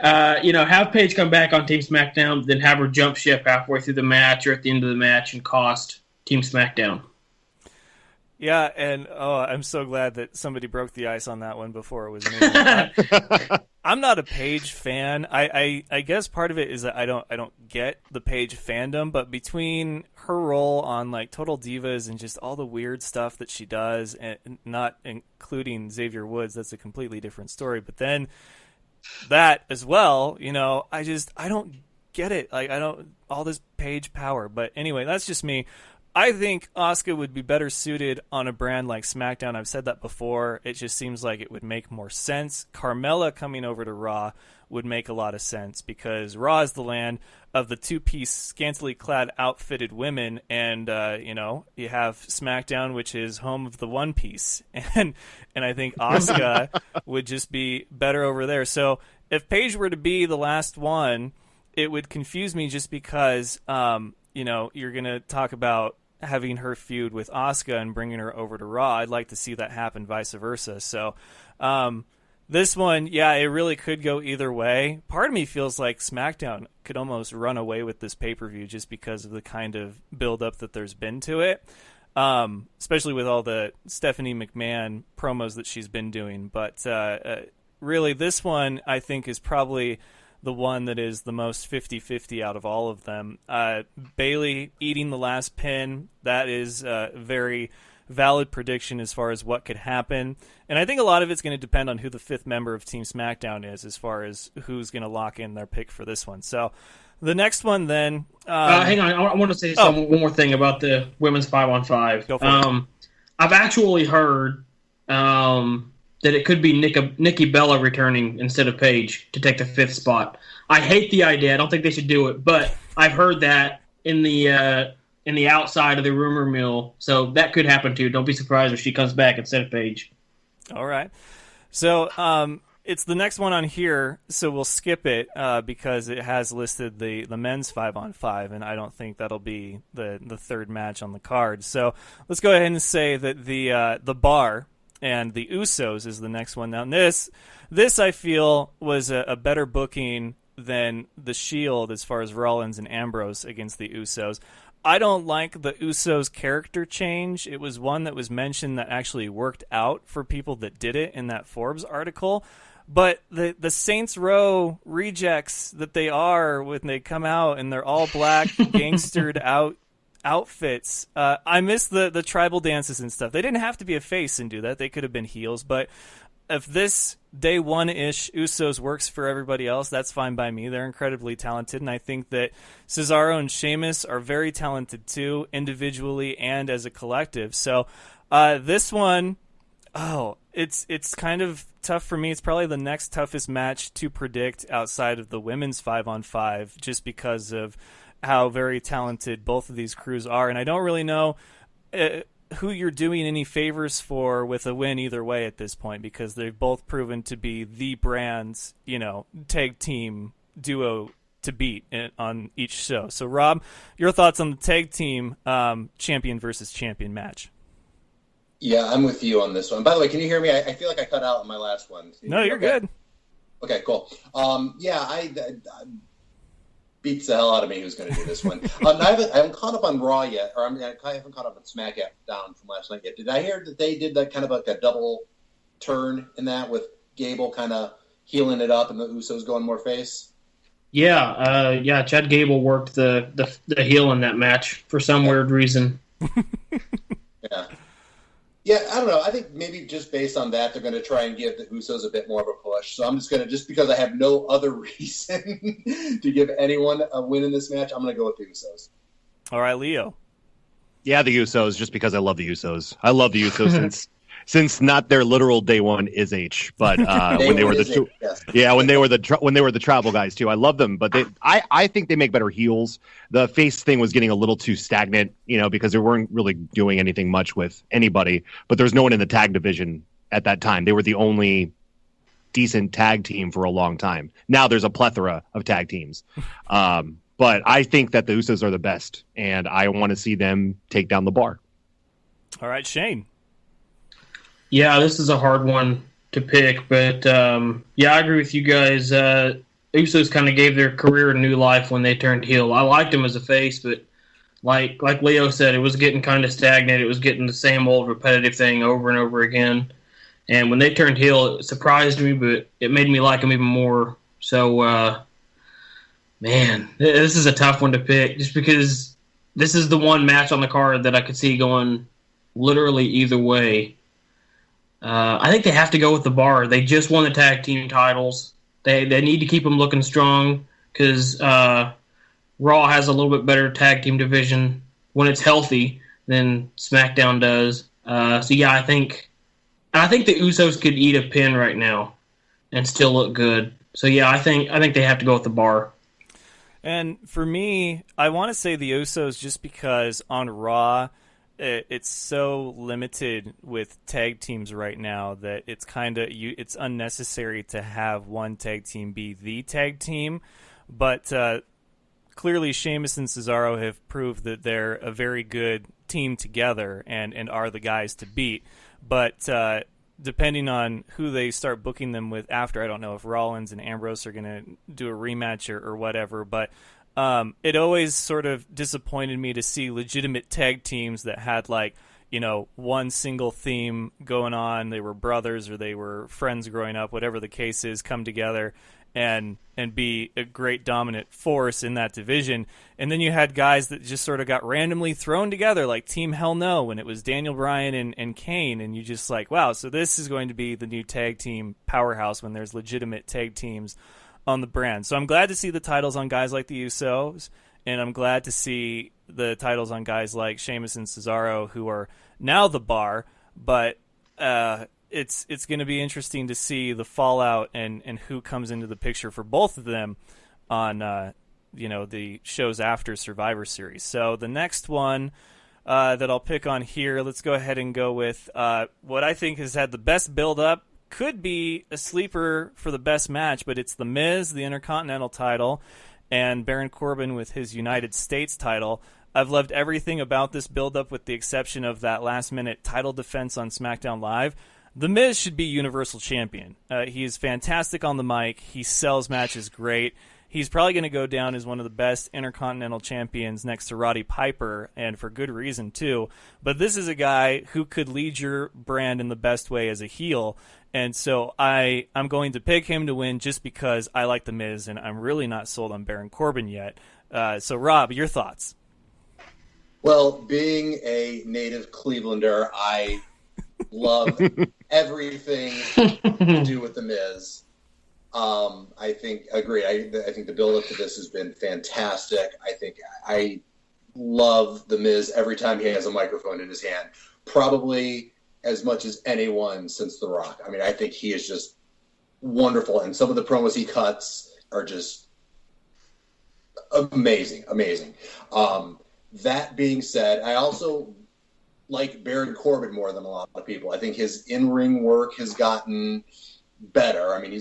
have Paige come back on Team SmackDown, then have her jump ship halfway through the match or at the end of the match and cost Team SmackDown. Yeah, and I'm so glad that somebody broke the ice on that one before it was me. I'm not a Paige fan. I guess part of it is that I don't get the Paige fandom, but between her role on like Total Divas and just all the weird stuff that she does, and not including Xavier Woods, that's a completely different story. But then that as well, I don't get it. Like I don't all this Paige power. But anyway, that's just me. I think Asuka would be better suited on a brand like SmackDown. I've said that before. It just seems like it would make more sense. Carmella coming over to Raw would make a lot of sense because Raw is the land of the two-piece, scantily clad, outfitted women, and you have SmackDown, which is home of the one-piece, and I think Asuka would just be better over there. So if Paige were to be the last one, it would confuse me just because you're going to talk about having her feud with Asuka and bringing her over to Raw. I'd like to see that happen vice versa. So this one, yeah, it really could go either way. Part of me feels like SmackDown could almost run away with this pay-per-view just because of the kind of build-up that there's been to it, especially with all the Stephanie McMahon promos that she's been doing. But really, this one, I think, is probably the one that is the most 50-50 out of all of them. Bayley eating the last pin, that is a very valid prediction as far as what could happen. And I think a lot of it's going to depend on who the fifth member of Team SmackDown is as far as who's going to lock in their pick for this one. So the next one then... hang on, I want to say one more thing about the women's 5-on-5. Go for it. I've actually heard... that it could be Nikki Bella returning instead of Paige to take the fifth spot. I hate the idea. I don't think they should do it, but I've heard that in the outside of the rumor mill, so that could happen too. Don't be surprised if she comes back instead of Paige. All right. So it's the next one on here, so we'll skip it because it has listed the men's 5-on-5, and I don't think that'll be the third match on the card. So let's go ahead and say that the Bar and the Usos is the next one. Now, this I feel was a better booking than the Shield as far as Rollins and Ambrose against the Usos. I don't like the Usos character change. It was one that was mentioned that actually worked out for people that did it in that Forbes article. But the Saints Row rejects that they are when they come out and they're all black, gangstered outfits. I miss the tribal dances and stuff. They didn't have to be a face and do that. They could have been heels. But if this day one-ish Usos works for everybody else, that's fine by me. They're incredibly talented, and I think that Cesaro and Sheamus are very talented too, individually and as a collective. So this one, it's kind of tough for me. It's probably the next toughest match to predict outside of the women's 5-on-5 just because of how very talented both of these crews are. And I don't really know who you're doing any favors for with a win either way at this point, because they've both proven to be the brand's, tag team duo to beat on each show. So, Rob, your thoughts on the tag team champion versus champion match? Yeah, I'm with you on this one. By the way, can you hear me? I feel like I cut out on my last one. No, you're good. Okay, cool. I beats the hell out of me who's going to do this one. I haven't caught up on Raw yet, or I haven't caught up on SmackDown from last night yet. Did I hear that they did that kind of like a double turn in that with Gable kind of healing it up and the Usos going more face? Yeah, Chad Gable worked the heel in that match for some weird reason. Yeah, I don't know. I think maybe just based on that, they're going to try and give the Usos a bit more of a push. So I'm just because I have no other reason to give anyone a win in this match, I'm going to go with the Usos. All right, Leo. Yeah, the Usos, just because I love the Usos. I love the Usos since not their literal day one is H, but when they were the travel guys too. I love them, but I think they make better heels. The face thing was getting a little too stagnant, because they weren't really doing anything much with anybody. But there's no one in the tag division at that time. They were the only decent tag team for a long time. Now there's a plethora of tag teams. But I think that the Usos are the best, and I want to see them take down the Bar. All right, Shayne. Yeah, this is a hard one to pick, but yeah, I agree with you guys. Usos kind of gave their career a new life when they turned heel. I liked them as a face, but like Leo said, it was getting kind of stagnant. It was getting the same old repetitive thing over and over again. And when they turned heel, it surprised me, but it made me like them even more. So, man, this is a tough one to pick just because this is the one match on the card that I could see going literally either way. I think they have to go with the Bar. They just won the tag team titles. They need to keep them looking strong because Raw has a little bit better tag team division when it's healthy than SmackDown does. So yeah, I think the Usos could eat a pin right now and still look good. So yeah, I think they have to go with the Bar. And for me, I want to say the Usos just because on Raw, it's so limited with tag teams right now that it's it's unnecessary to have one tag team be the tag team. But clearly, Sheamus and Cesaro have proved that they're a very good team together and are the guys to beat. But depending on who they start booking them with after, I don't know if Rollins and Ambrose are going to do a rematch or whatever, but it always sort of disappointed me to see legitimate tag teams that had one single theme going on. They were brothers or they were friends growing up, whatever the case is, come together and be a great dominant force in that division. And then you had guys that just sort of got randomly thrown together, like Team Hell No, when it was Daniel Bryan and Kane, and you just wow, so this is going to be the new tag team powerhouse when there's legitimate tag teams on the brand. So I'm glad to see the titles on guys like the Usos, and I'm glad to see the titles on guys like Sheamus and Cesaro, who are now the Bar, but it's going to be interesting to see the fallout and who comes into the picture for both of them on the shows after Survivor Series. So the next one that I'll pick on here, let's go ahead and go with what I think has had the best build-up. Could be a sleeper for the best match, but it's The Miz, the Intercontinental title, and Baron Corbin with his United States title. I've loved everything about this build-up with the exception of that last-minute title defense on SmackDown Live. The Miz should be Universal Champion. He is fantastic on the mic. He sells matches great. He's probably going to go down as one of the best Intercontinental champions next to Roddy Piper, and for good reason, too. But this is a guy who could lead your brand in the best way as a heel, and so I'm going to pick him to win just because I like The Miz, and I'm really not sold on Baron Corbin yet. So, Rob, your thoughts? Well, being a native Clevelander, I love everything to do with The Miz. I think the build up to this has been fantastic. I love The Miz every time he has a microphone in his hand, probably as much as anyone since The Rock. I mean, I think he is just wonderful, and some of the promos he cuts are just amazing. That being said, I also like Baron Corbin more than a lot of people. I think his in-ring work has gotten better. I mean, I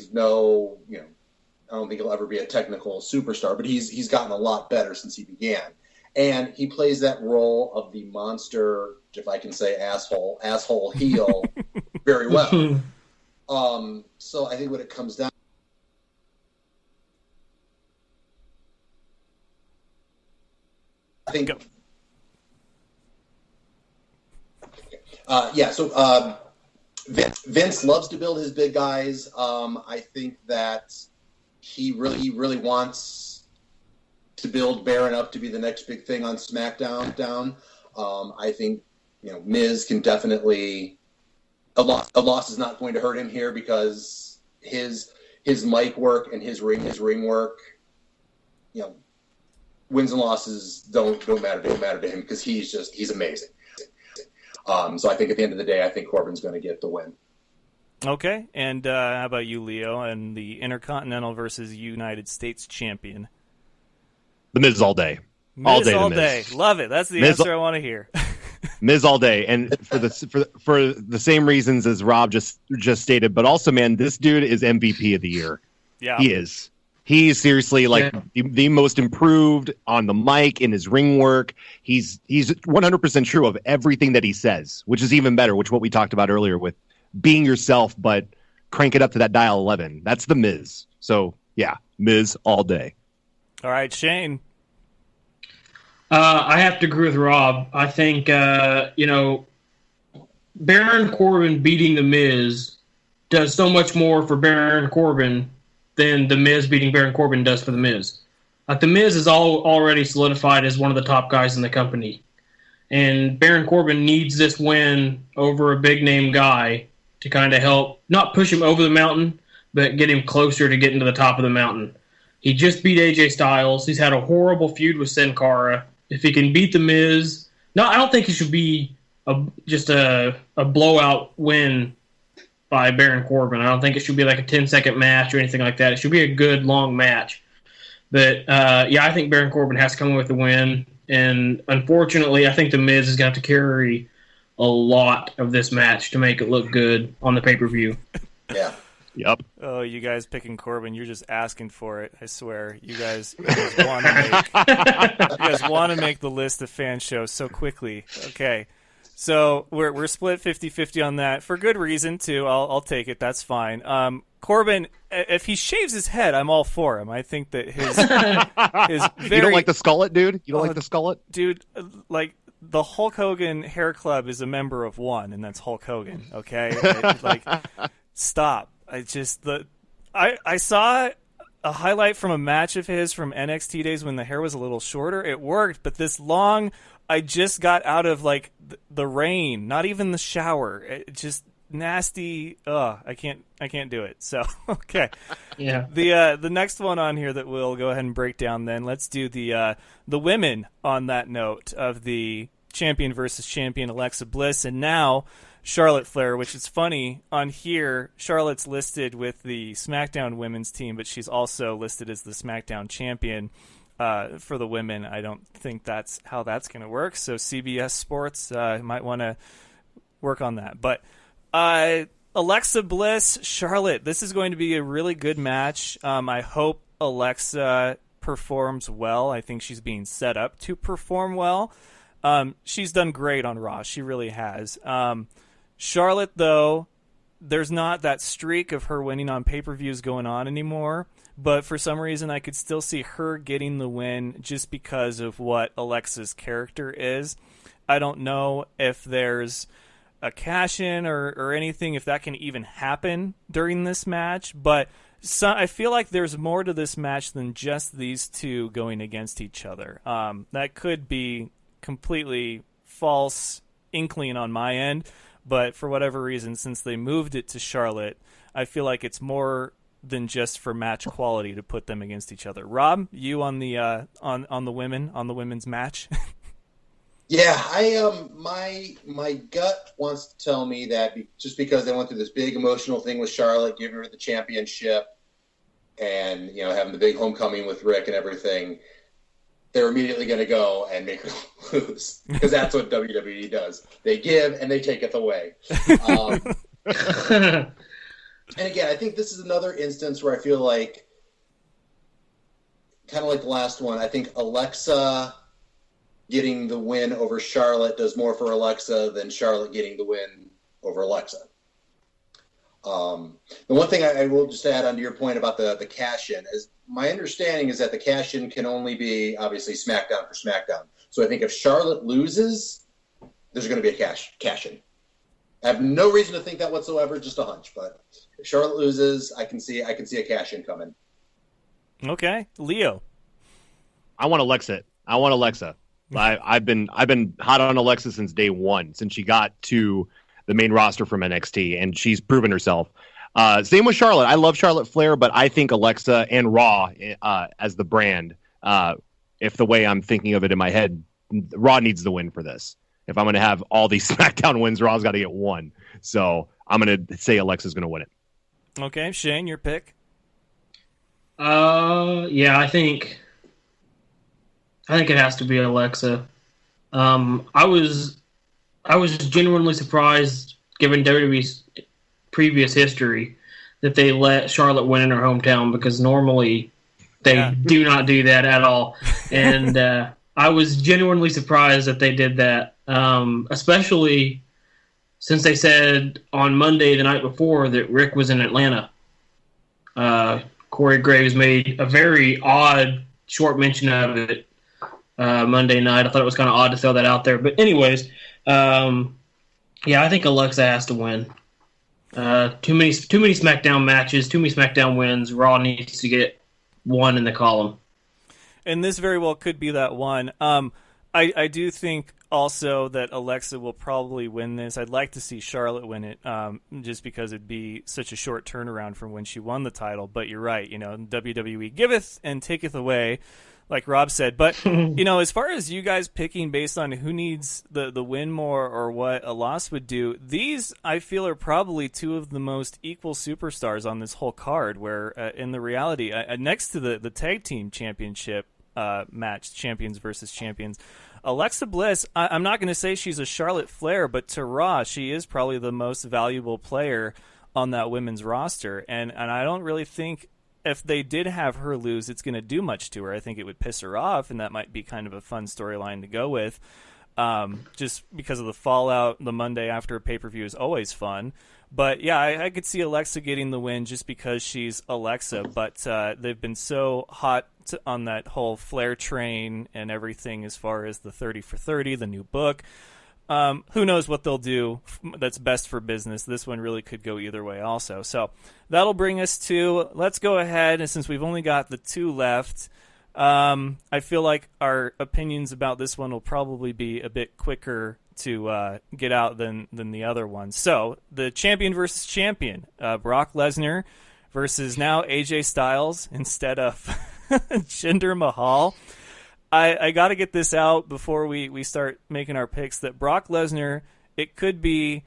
don't think he'll ever be a technical superstar, but he's gotten a lot better since he began. And he plays that role of the monster, if I can say asshole heel very well. So I think when it comes down, I think, So Vince loves to build his big guys. I think that he really wants to build Baron up to be the next big thing on SmackDown. I think Miz can definitely a loss is not going to hurt him here because his mic work and his ring work, wins and losses don't matter to him because he's amazing. So I think at the end of the day, I think Corbin's going to get the win. Okay, and how about you, Leo, and the Intercontinental versus United States champion? The Miz all day. Miz all day. Love it. That's the answer I want to hear. Miz all day, and for the same reasons as Rob just stated, but also, man, this dude is MVP of the year. Yeah, he is. He's seriously the most improved on the mic in his ring work. He's 100% true of everything that he says, which is even better. Which what we talked about earlier with being yourself, but crank it up to that dial 11. That's the Miz. So yeah, Miz all day. All right, Shayne. I have to agree with Rob. I think Baron Corbin beating the Miz does so much more for Baron Corbin than the Miz beating Baron Corbin does for the Miz. Like, the Miz is already solidified as one of the top guys in the company. And Baron Corbin needs this win over a big-name guy to kind of help, not push him over the mountain, but get him closer to getting to the top of the mountain. He just beat AJ Styles. He's had a horrible feud with Sin Cara. If he can beat The Miz... No, I don't think it should be just a blowout win by Baron Corbin. I don't think it should be like a 10-second match or anything like that. It should be a good, long match. But, I think Baron Corbin has to come with the win. And unfortunately, I think The Miz is going to have to carry a lot of this match to make it look good on the pay-per-view. Yeah. Yep. Oh, you guys picking Corbin, you're just asking for it. I swear. You guys want to make the list of fan shows so quickly. Okay. So we're split 50-50 on that for good reason too. I'll take it. That's fine. Corbin, if he shaves his head, I'm all for him. I think that his very, you don't like the skullet, dude? You don't like the skullet? Dude, like, the Hulk Hogan hair club is a member of one, and that's Hulk Hogan, okay? Stop. I saw a highlight from a match of his from NXT days when the hair was a little shorter. It worked, but this long, I just got out of, like, the rain, not even the shower. It just nasty. I can't do it. So, okay. Yeah. The next one on here that we'll go ahead and break down then, let's do the women on that note of the champion versus champion Alexa Bliss, and now Charlotte Flair, which is funny. On here, Charlotte's listed with the SmackDown women's team, but she's also listed as the SmackDown champion for the women. I don't think that's how that's going to work, so CBS Sports might want to work on that. But Alexa Bliss, Charlotte, this is going to be a really good match. I hope Alexa performs well. I think she's being set up to perform well. She's done great on Raw. She really has. Charlotte, though, there's not that streak of her winning on pay-per-views going on anymore. But for some reason, I could still see her getting the win just because of what Alexa's character is. I don't know if there's a cash-in or anything, if that can even happen during this match. But I feel like there's more to this match than just these two going against each other. That could be completely false inkling on my end. But for whatever reason, since they moved it to Charlotte, I feel like it's more than just for match quality to put them against each other. Rob, you on the on the women's match? Yeah, my gut wants to tell me that just because they went through this big emotional thing with Charlotte, giving her the championship, and having the big homecoming with Rick and everything, they're immediately going to go and make her lose, because that's what WWE does. They give and they take it away. And again, I think this is another instance where I feel like, kind of like the last one, I think Alexa getting the win over Charlotte does more for Alexa than Charlotte getting the win over Alexa. The one thing I will just add on to your point about the cash-in is, my understanding is that the cash-in can only be, obviously, SmackDown for SmackDown. So I think if Charlotte loses, there's going to be a cash-in. I have no reason to think that whatsoever, just a hunch. But if Charlotte loses, I can see a cash-in coming. Okay, Leo. I want Alexa. I've been hot on Alexa since day one, since she got to the main roster from NXT, and she's proven herself. Same with Charlotte. I love Charlotte Flair, but I think Alexa and Raw as the brand, if the way I'm thinking of it in my head, Raw needs the win for this. If I'm going to have all these SmackDown wins, Raw's got to get one. So I'm going to say Alexa's going to win it. Okay, Shayne, your pick? Yeah, I think it has to be Alexa. I was genuinely surprised, given WWE's previous history, that they let Charlotte win in her hometown, because normally they do not do that at all. And I was genuinely surprised that they did that, especially since they said on Monday the night before that Rick was in Atlanta, Corey Graves made a very odd short mention of it Monday night. I thought it was kind of odd to throw that out there. But anyways, yeah, I think Alexa has to win. Too many SmackDown matches, too many SmackDown wins. Raw needs to get one in the column. And this very well could be that one. I do think also that Alexa will probably win this. I'd like to see Charlotte win it, just because it'd be such a short turnaround from when she won the title. But you're right, WWE giveth and taketh away, like Rob said. But as far as you guys picking based on who needs the win more or what a loss would do, these I feel are probably two of the most equal superstars on this whole card. Where in the reality, next to the tag team championship match, champions versus champions, Alexa Bliss, I'm not going to say she's a Charlotte Flair, but to Raw, she is probably the most valuable player on that women's roster. And I don't really think if they did have her lose, it's going to do much to her. I think it would piss her off, and that might be kind of a fun storyline to go with. Just because of the fallout, the Monday after a pay-per-view is always fun. But yeah, I could see Alexa getting the win just because she's Alexa. But they've been so hot on that whole Flair train and everything as far as the 30 for 30, the new book. Who knows what they'll do that's best for business. This one really could go either way also. So that'll bring us to, let's go ahead, and since we've only got the two left, I feel like our opinions about this one will probably be a bit quicker to get out than the other one. So the champion versus champion, Brock Lesnar versus now AJ Styles instead of Jinder Mahal. I got to get this out before we start making our picks that Brock Lesnar, it could be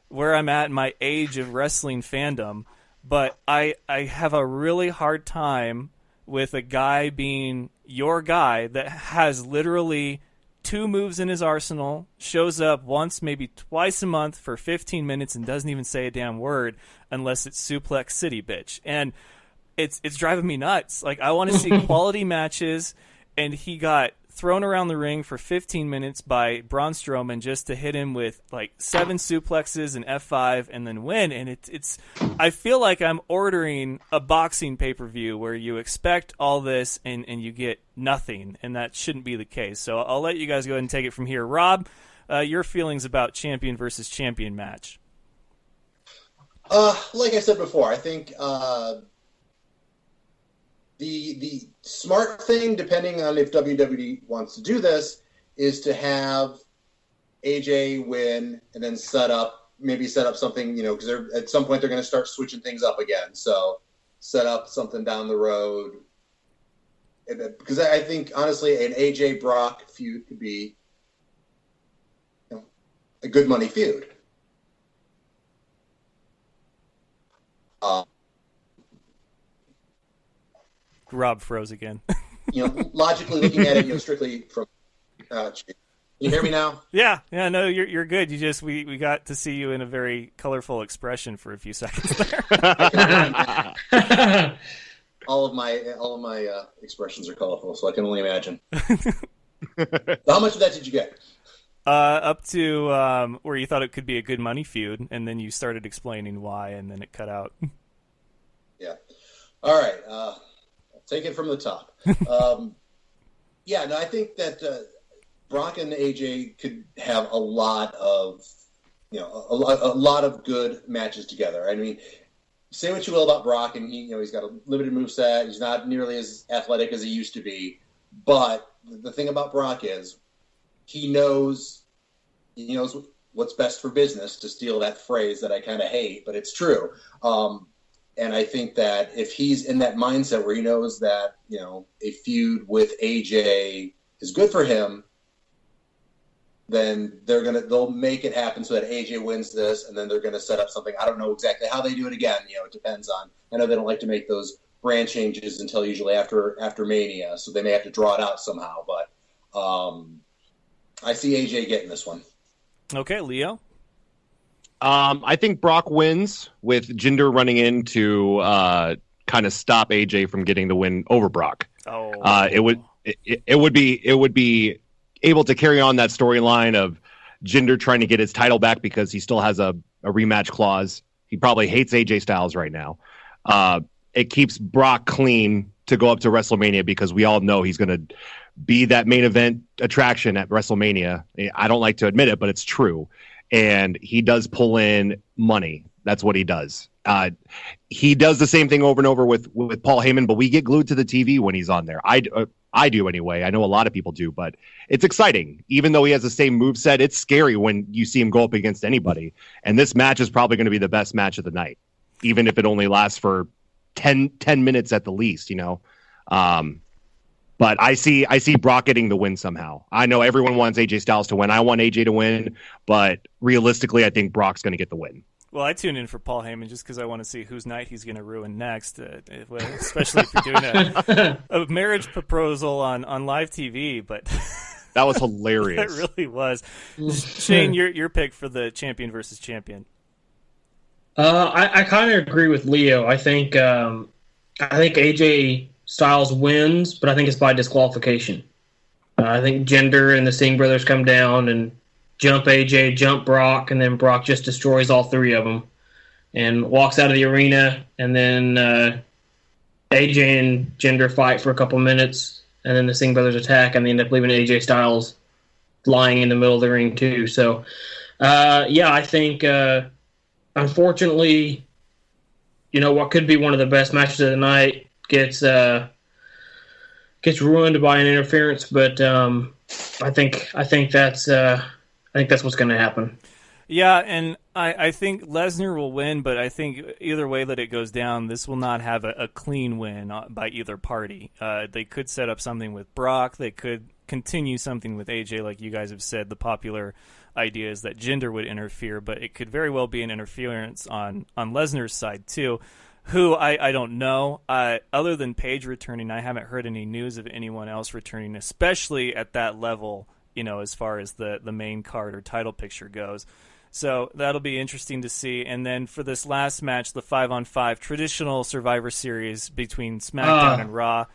where I'm at in my age of wrestling fandom, but I have a really hard time with a guy being your guy that has literally 2 moves in his arsenal, shows up once, maybe twice a month for 15 minutes and doesn't even say a damn word unless it's Suplex City, bitch. And it's driving me nuts. Like, I want to see quality matches, and he got thrown around the ring for 15 minutes by Braun Strowman just to hit him with like 7 suplexes and F5 and then win. And it's I feel like I'm ordering a boxing pay-per-view where you expect all this and you get nothing, and that shouldn't be the case. So I'll let you guys go ahead and take it from here. Rob, your feelings about champion versus champion match? Like I said before, I think the smart thing, depending on if WWE wants to do this, is to have AJ win and then set up something, because at some point they're going to start switching things up again. So set up something down the road. Because I think, honestly, an AJ Brock feud could be a good money feud. Rob froze again. Logically looking at it, strictly from. You hear me now? Yeah. No, you're good. You just we got to see you in a very colorful expression for a few seconds there. all of my expressions are colorful, so I can only imagine. How much of that did you get? Up to where you thought it could be a good money feud, and then you started explaining why, and then it cut out. Yeah. All right. Take it from the top. I think that Brock and AJ could have a lot of good matches together. I mean, say what you will about Brock, and he's got a limited moveset. He's not nearly as athletic as he used to be. But the thing about Brock is he knows what's best for business, to steal that phrase that I kind of hate, but it's true. And I think that if he's in that mindset where he knows that, a feud with AJ is good for him, then they'll make it happen so that AJ wins this, and then they're going to set up something. I don't know exactly how they do it again. It depends on, I know they don't like to make those brand changes until usually after Mania, so they may have to draw it out somehow, but I see AJ getting this one. Okay, Leo? I think Brock wins with Jinder running in to kind of stop AJ from getting the win over Brock. It would be able to carry on that storyline of Jinder trying to get his title back because he still has a rematch clause. He probably hates AJ Styles right now. It keeps Brock clean to go up to WrestleMania because we all know he's going to be that main event attraction at WrestleMania. I don't like to admit it, but it's true. And he does pull in money. That's what he does. He does the same thing over and over with Paul Heyman, but we get glued to the TV when he's on there. I do anyway. I know a lot of people do, but it's exciting. Even though he has the same moveset, it's scary when you see him go up against anybody. And this match is probably going to be the best match of the night, even if it only lasts for 10 minutes at the least, you know. But I see Brock getting the win somehow. I know everyone wants AJ Styles to win. I want AJ to win, but realistically, I think Brock's going to get the win. Well, I tune in for Paul Heyman just because I want to see whose night he's going to ruin next, especially if you're doing a marriage proposal on live TV. But that was hilarious. That really was. Shayne, your pick for the champion versus champion. I kind of agree with Leo. I think AJ Styles wins, but I think it's by disqualification. I think Jinder and the Singh brothers come down and jump AJ, jump Brock, and then Brock just destroys all three of them and walks out of the arena. And then AJ and Jinder fight for a couple minutes, and then the Singh brothers attack, and they end up leaving AJ Styles lying in the middle of the ring too. So, I think unfortunately, what could be one of the best matches of the night gets ruined by an interference. But I think that's what's going to happen. Yeah, and I think Lesnar will win, but I think either way that it goes down, this will not have a clean win by either party. They could set up something with Brock. They could continue something with AJ, like you guys have said. The popular idea is that Jinder would interfere, but it could very well be an interference on Lesnar's side too, who I don't know. Other than Paige returning, I haven't heard any news of anyone else returning, especially at that level, as far as the main card or title picture goes. So that'll be interesting to see. And then for this last match, the 5-on-5 traditional Survivor Series between SmackDown and Raw.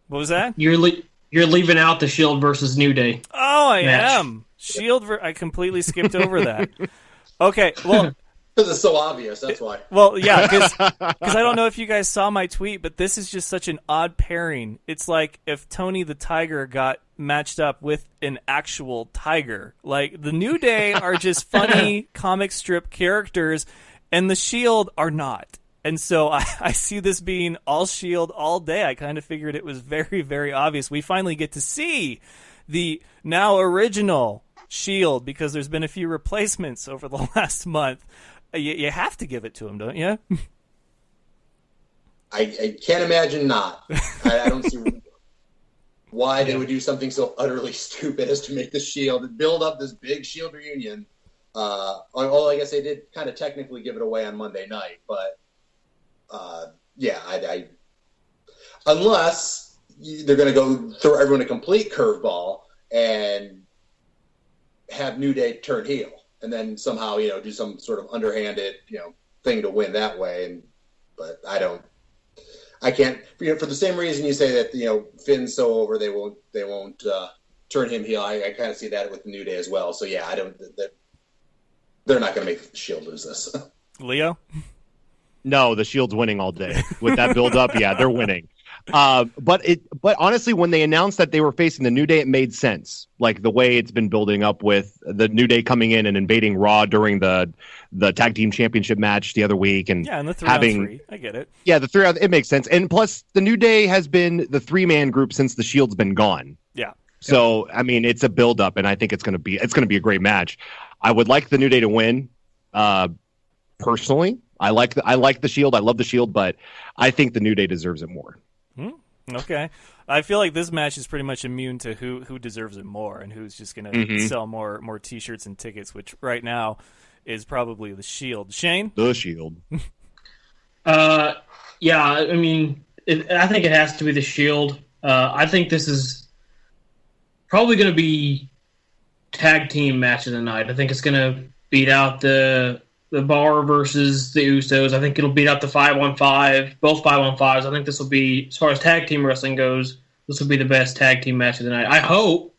What was that? You're leaving out the Shield versus New Day. Oh, I am. Shield. I completely skipped over that. Okay, well. Because it's so obvious, that's why. Well, yeah, because I don't know if you guys saw my tweet, but this is just such an odd pairing. It's like if Tony the Tiger got matched up with an actual tiger. Like, the New Day are just funny comic strip characters, and the Shield are not. And so I see this being all Shield all day. I kind of figured it was very, very obvious. We finally get to see the now original Shield because there's been a few replacements over the last month. You have to give it to him, don't you? I can't imagine not. I don't see why they would do something so utterly stupid as to make the Shield and build up this big Shield reunion. I guess they did kind of technically give it away on Monday night, but unless they're going to go throw everyone a complete curveball and have New Day turn heel. And then somehow, do some sort of underhanded, thing to win that way. But I can't, for the same reason you say that, Finn's so over, they won't turn him heel. I kind of see that with the New Day as well. So yeah, they're not going to make the Shield lose this. Leo? No, the Shield's winning all day with that build up. Yeah, they're winning. But honestly, when they announced that they were facing the New Day, it made sense. Like the way it's been building up with the New Day coming in and invading Raw during the tag team championship match the other week, and the 3-on-3. I get it. Yeah, the 3-on-3, it makes sense. And plus, the New Day has been the 3-man group since the Shield's been gone. Yeah. So I mean, it's a build up, and I think it's going to be a great match. I would like the New Day to win. Personally, I like the Shield. I love the Shield, but I think the New Day deserves it more. Okay. I feel like this match is pretty much immune to who deserves it more and who's just going to sell more T-shirts and tickets, which right now is probably the Shield. Shayne? The Shield. Yeah, I mean, I think it has to be the Shield. I think this is probably going to be tag team match of the night. I think it's going to beat out the Bar versus the Usos. I think it'll beat out the 5-on-5, both 5-on-5s. I think this will be, as far as tag team wrestling goes, this will be the best tag team match of the night. I hope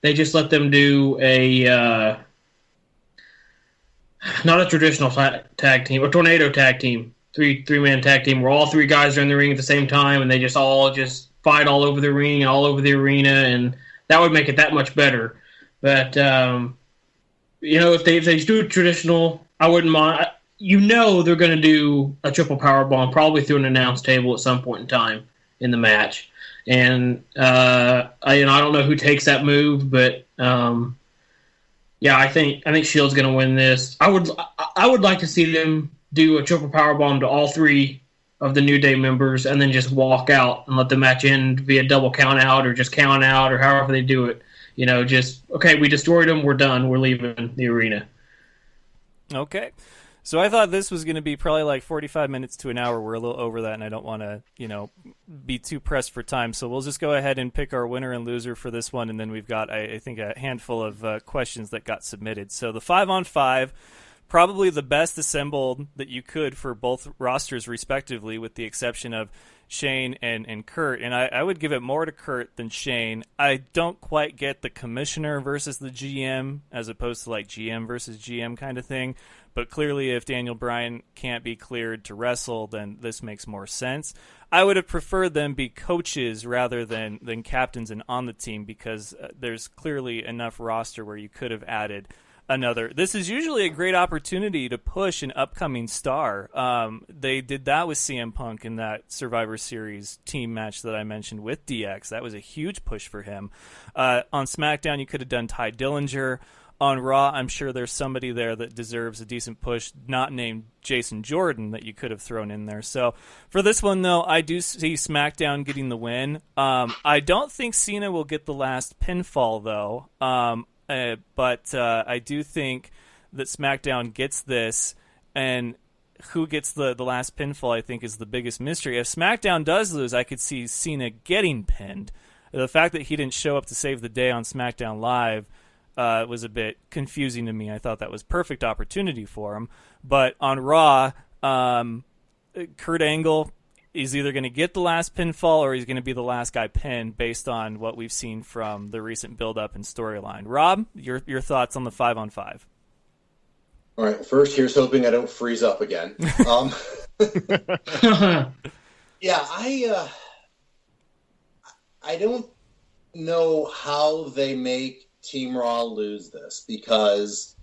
they just let them do a not a traditional tag team, a tornado tag team, three-man tag team where all three guys are in the ring at the same time and they just all just fight all over the ring and all over the arena, and that would make it that much better. But if they do traditional, I wouldn't mind. They're going to do a triple power bomb probably through an announce table at some point in time in the match, and I don't know who takes that move, but. I think Shield's going to win this. I would like to see them do a triple powerbomb to all three of the New Day members and then just walk out and let the match end via double count out or just count out or however they do it. We destroyed them, we're done, we're leaving the arena. Okay. So I thought this was going to be probably like 45 minutes to an hour. We're a little over that, and I don't want to, be too pressed for time. So we'll just go ahead and pick our winner and loser for this one, and then we've got, I think, a handful of questions that got submitted. So the 5-on-5, probably the best assembled that you could for both rosters, respectively, with the exception of Shayne and Kurt. And I would give it more to Kurt than Shayne. I don't quite get the commissioner versus the GM as opposed to like GM versus GM kind of thing. But clearly, if Daniel Bryan can't be cleared to wrestle, then this makes more sense. I would have preferred them be coaches rather than captains and on the team because there's clearly enough roster where you could have added another. This is usually a great opportunity to push an upcoming star. They did that with CM Punk in that Survivor Series team match that I mentioned with DX. That was a huge push for him. On SmackDown, you could have done Ty Dillinger. On Raw, I'm sure there's somebody there that deserves a decent push, not named Jason Jordan, that you could have thrown in there. So for this one, though, I do see SmackDown getting the win. I don't think Cena will get the last pinfall, though. But I do think that SmackDown gets this, and who gets the last pinfall, I think, is the biggest mystery. If SmackDown does lose, I could see Cena getting pinned. The fact that he didn't show up to save the day on SmackDown Live was a bit confusing to me. I thought that was perfect opportunity for him. But on Raw, Kurt Angle is either going to get the last pinfall or he's going to be the last guy pinned based on what we've seen from the recent build-up and storyline. Rob, your thoughts on the 5-on-5? All right. First, here's hoping I don't freeze up again. Yeah, I don't know how they make Team Raw lose this, because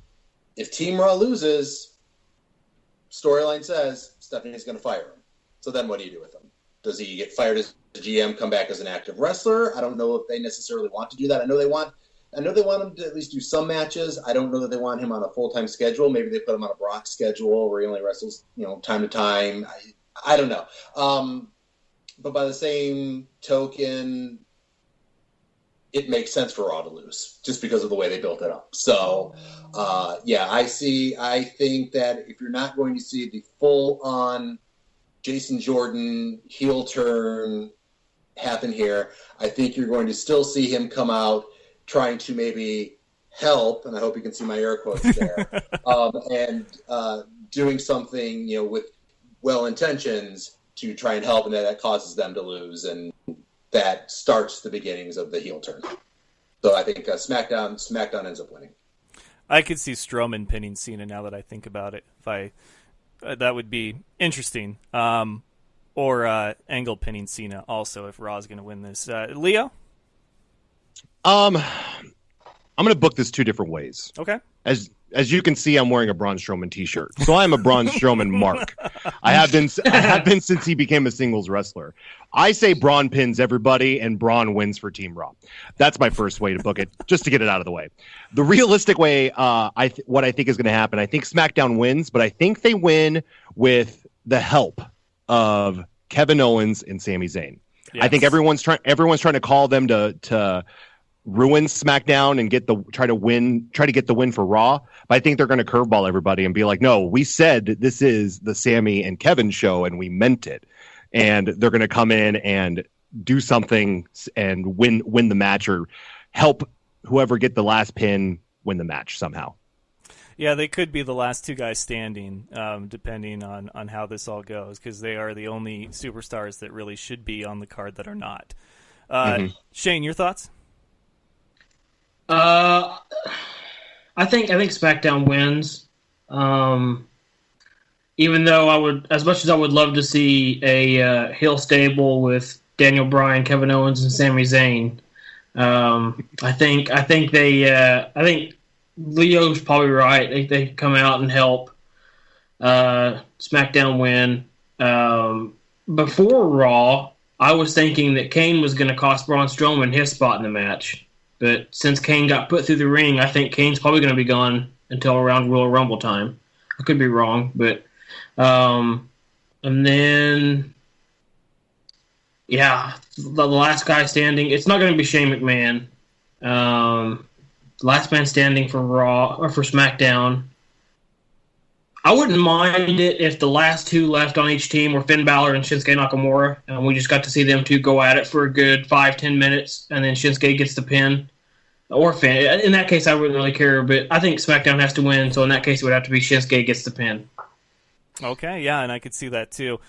if Team Raw loses, storyline says Stephanie's going to fire him. So then what do you do with him? Does he get fired as a GM, come back as an active wrestler? I don't know if they necessarily want to do that. I know they want him to at least do some matches. I don't know that they want him on a full-time schedule. Maybe they put him on a Brock schedule where he only wrestles, time to time. I don't know. But by the same token, it makes sense for Raw to lose just because of the way they built it up. So, I think that if you're not going to see the full-on Jason Jordan heel turn happen here, I think you're going to still see him come out trying to maybe help, and I hope you can see my air quotes there, and doing something, with well intentions to try and help, and that causes them to lose, and that starts the beginnings of the heel turn. So I think SmackDown ends up winning. I could see Strowman pinning Cena now that I think about it. That would be interesting. Or Angle pinning Cena also if Raw's going to win this. Leo? I'm going to book this two different ways. Okay. As you can see, I'm wearing a Braun Strowman t-shirt. So I'm a Braun Strowman mark. I have been since he became a singles wrestler. I say Braun pins everybody and Braun wins for Team Raw. That's my first way to book it, just to get it out of the way. The realistic way, what I think is going to happen, I think SmackDown wins, but I think they win with the help of Kevin Owens and Sami Zayn. Yes. I think everyone's trying to call them to ruin SmackDown and try to get the win for Raw. But I think they're going to curveball everybody and be like, no, we said this is the Sammy and Kevin show and we meant it. And they're going to come in and do something and win the match or help whoever get the last pin win the match somehow. Yeah, they could be the last two guys standing, depending on how this all goes, because they are the only superstars that really should be on the card that are not. Shayne, your thoughts? I think SmackDown wins. Even though as much as I would love to see a heel stable with Daniel Bryan, Kevin Owens, and Sami Zayn, I think Leo's probably right. They come out and help SmackDown win. Before Raw, I was thinking that Kane was going to cost Braun Strowman his spot in the match. But since Kane got put through the ring, I think Kane's probably going to be gone until around Royal Rumble time. I could be wrong, but and then the last guy standing. It's not going to be Shane McMahon. Last man standing for Raw or for SmackDown. I wouldn't mind it if the last two left on each team were Finn Balor and Shinsuke Nakamura, and we just got to see them two go at it for a good 5-10 minutes, and then Shinsuke gets the pin. Or Finn. In that case, I wouldn't really care, but I think SmackDown has to win, so in that case, it would have to be Shinsuke gets the pin. Okay, yeah, and I could see that too.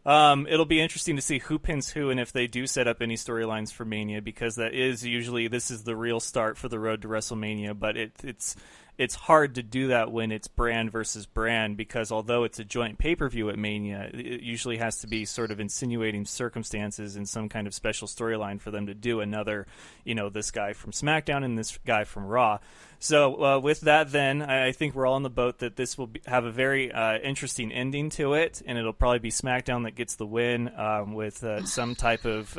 It'll be interesting to see who pins who and if they do set up any storylines for Mania, because that is usually this is the real start for the road to WrestleMania, but it's hard to do that when it's brand versus brand, because although it's a joint pay-per-view at Mania, it usually has to be sort of insinuating circumstances and some kind of special storyline for them to do another, this guy from SmackDown and this guy from Raw. So with that, then, I think we're all on the boat that this will have a very interesting ending to it, and it'll probably be SmackDown that gets the win with some type of,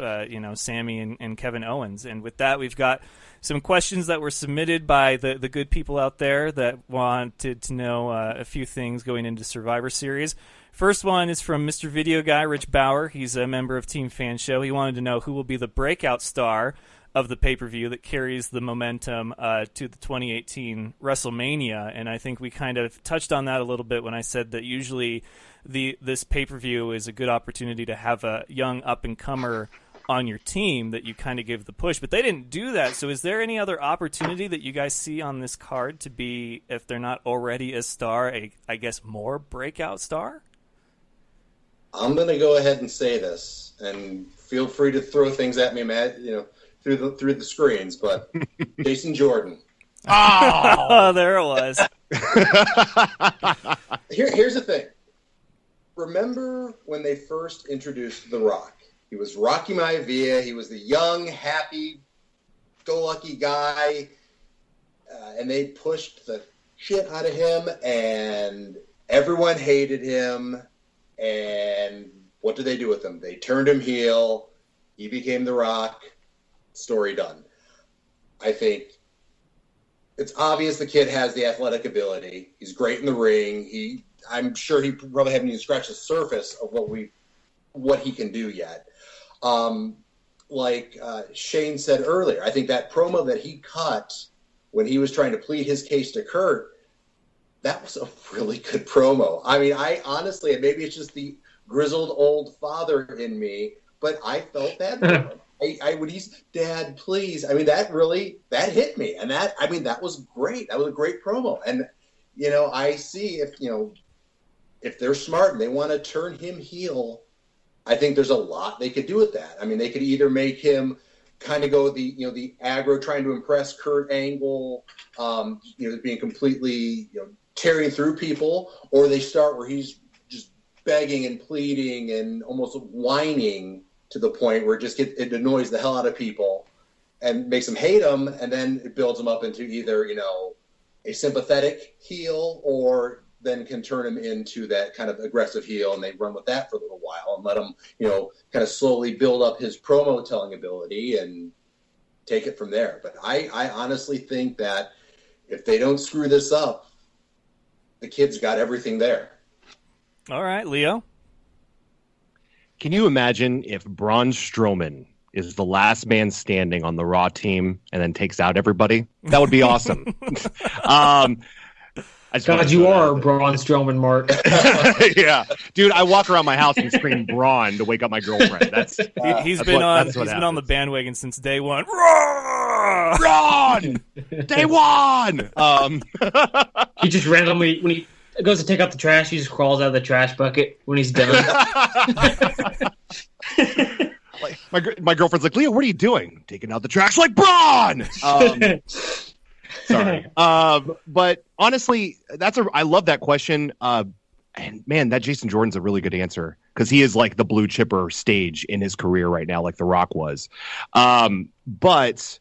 Sami and Kevin Owens. And with that, we've got some questions that were submitted by the good people out there that wanted to know a few things going into Survivor Series. First one is from Mr. Video Guy, Rich Bauer. He's a member of Team Fan Show. He wanted to know who will be the breakout star of the pay-per-view that carries the momentum to the 2018 WrestleMania. And I think we kind of touched on that a little bit when I said that usually this pay-per-view is a good opportunity to have a young up-and-comer on your team that you kind of give the push, but they didn't do that. So is there any other opportunity that you guys see on this card to be, if they're not already a star, I guess more breakout star? I'm going to go ahead and say this, and feel free to throw things at me, Matt, through the screens, but Jason Jordan. Oh, there it was. Here's the thing. Remember when they first introduced The Rock? He was Rocky Maivia. He was the young, happy-go-lucky guy, and they pushed the shit out of him, and everyone hated him. And what did they do with him? They turned him heel. He became The Rock. Story done. I think it's obvious the kid has the athletic ability. He's great in the ring. I'm sure he probably haven't even scratched the surface of what he can do yet. Like Shayne said earlier, I think that promo that he cut when he was trying to plead his case to Kurt, that was a really good promo. I mean, I honestly, and maybe it's just the grizzled old father in me, but I felt bad for him. When he's, Dad, please. I mean, that hit me. And that was great. That was a great promo. And, I see if they're smart and they want to turn him heel, I think there's a lot they could do with that. I mean, they could either make him kind of go the aggro, trying to impress Kurt angle, being completely, tearing through people, or they start where he's just begging and pleading and almost whining to the point where it annoys the hell out of people and makes them hate him, and then it builds them up into either, a sympathetic heel, or then can turn him into that kind of aggressive heel, and they run with that for a little while and let him, kind of slowly build up his promo telling ability and take it from there. But I honestly think that if they don't screw this up, the kid's got everything there. All right, Leo. Can you imagine if Braun Strowman is the last man standing on the Raw team and then takes out everybody? That would be awesome. God, you are Braun Strowman, Mark. Yeah, dude, I walk around my house and scream Braun to wake up my girlfriend. He's been on the bandwagon since day one. Braun, day one. He just randomly, when he goes to take out the trash, he just crawls out of the trash bucket when he's done. My girlfriend's like, Leo, what are you doing? Taking out the trash like Braun. Sorry. But honestly, I love that question. And man, that Jason Jordan's a really good answer because he is like the blue chipper stage in his career right now, like The Rock was. But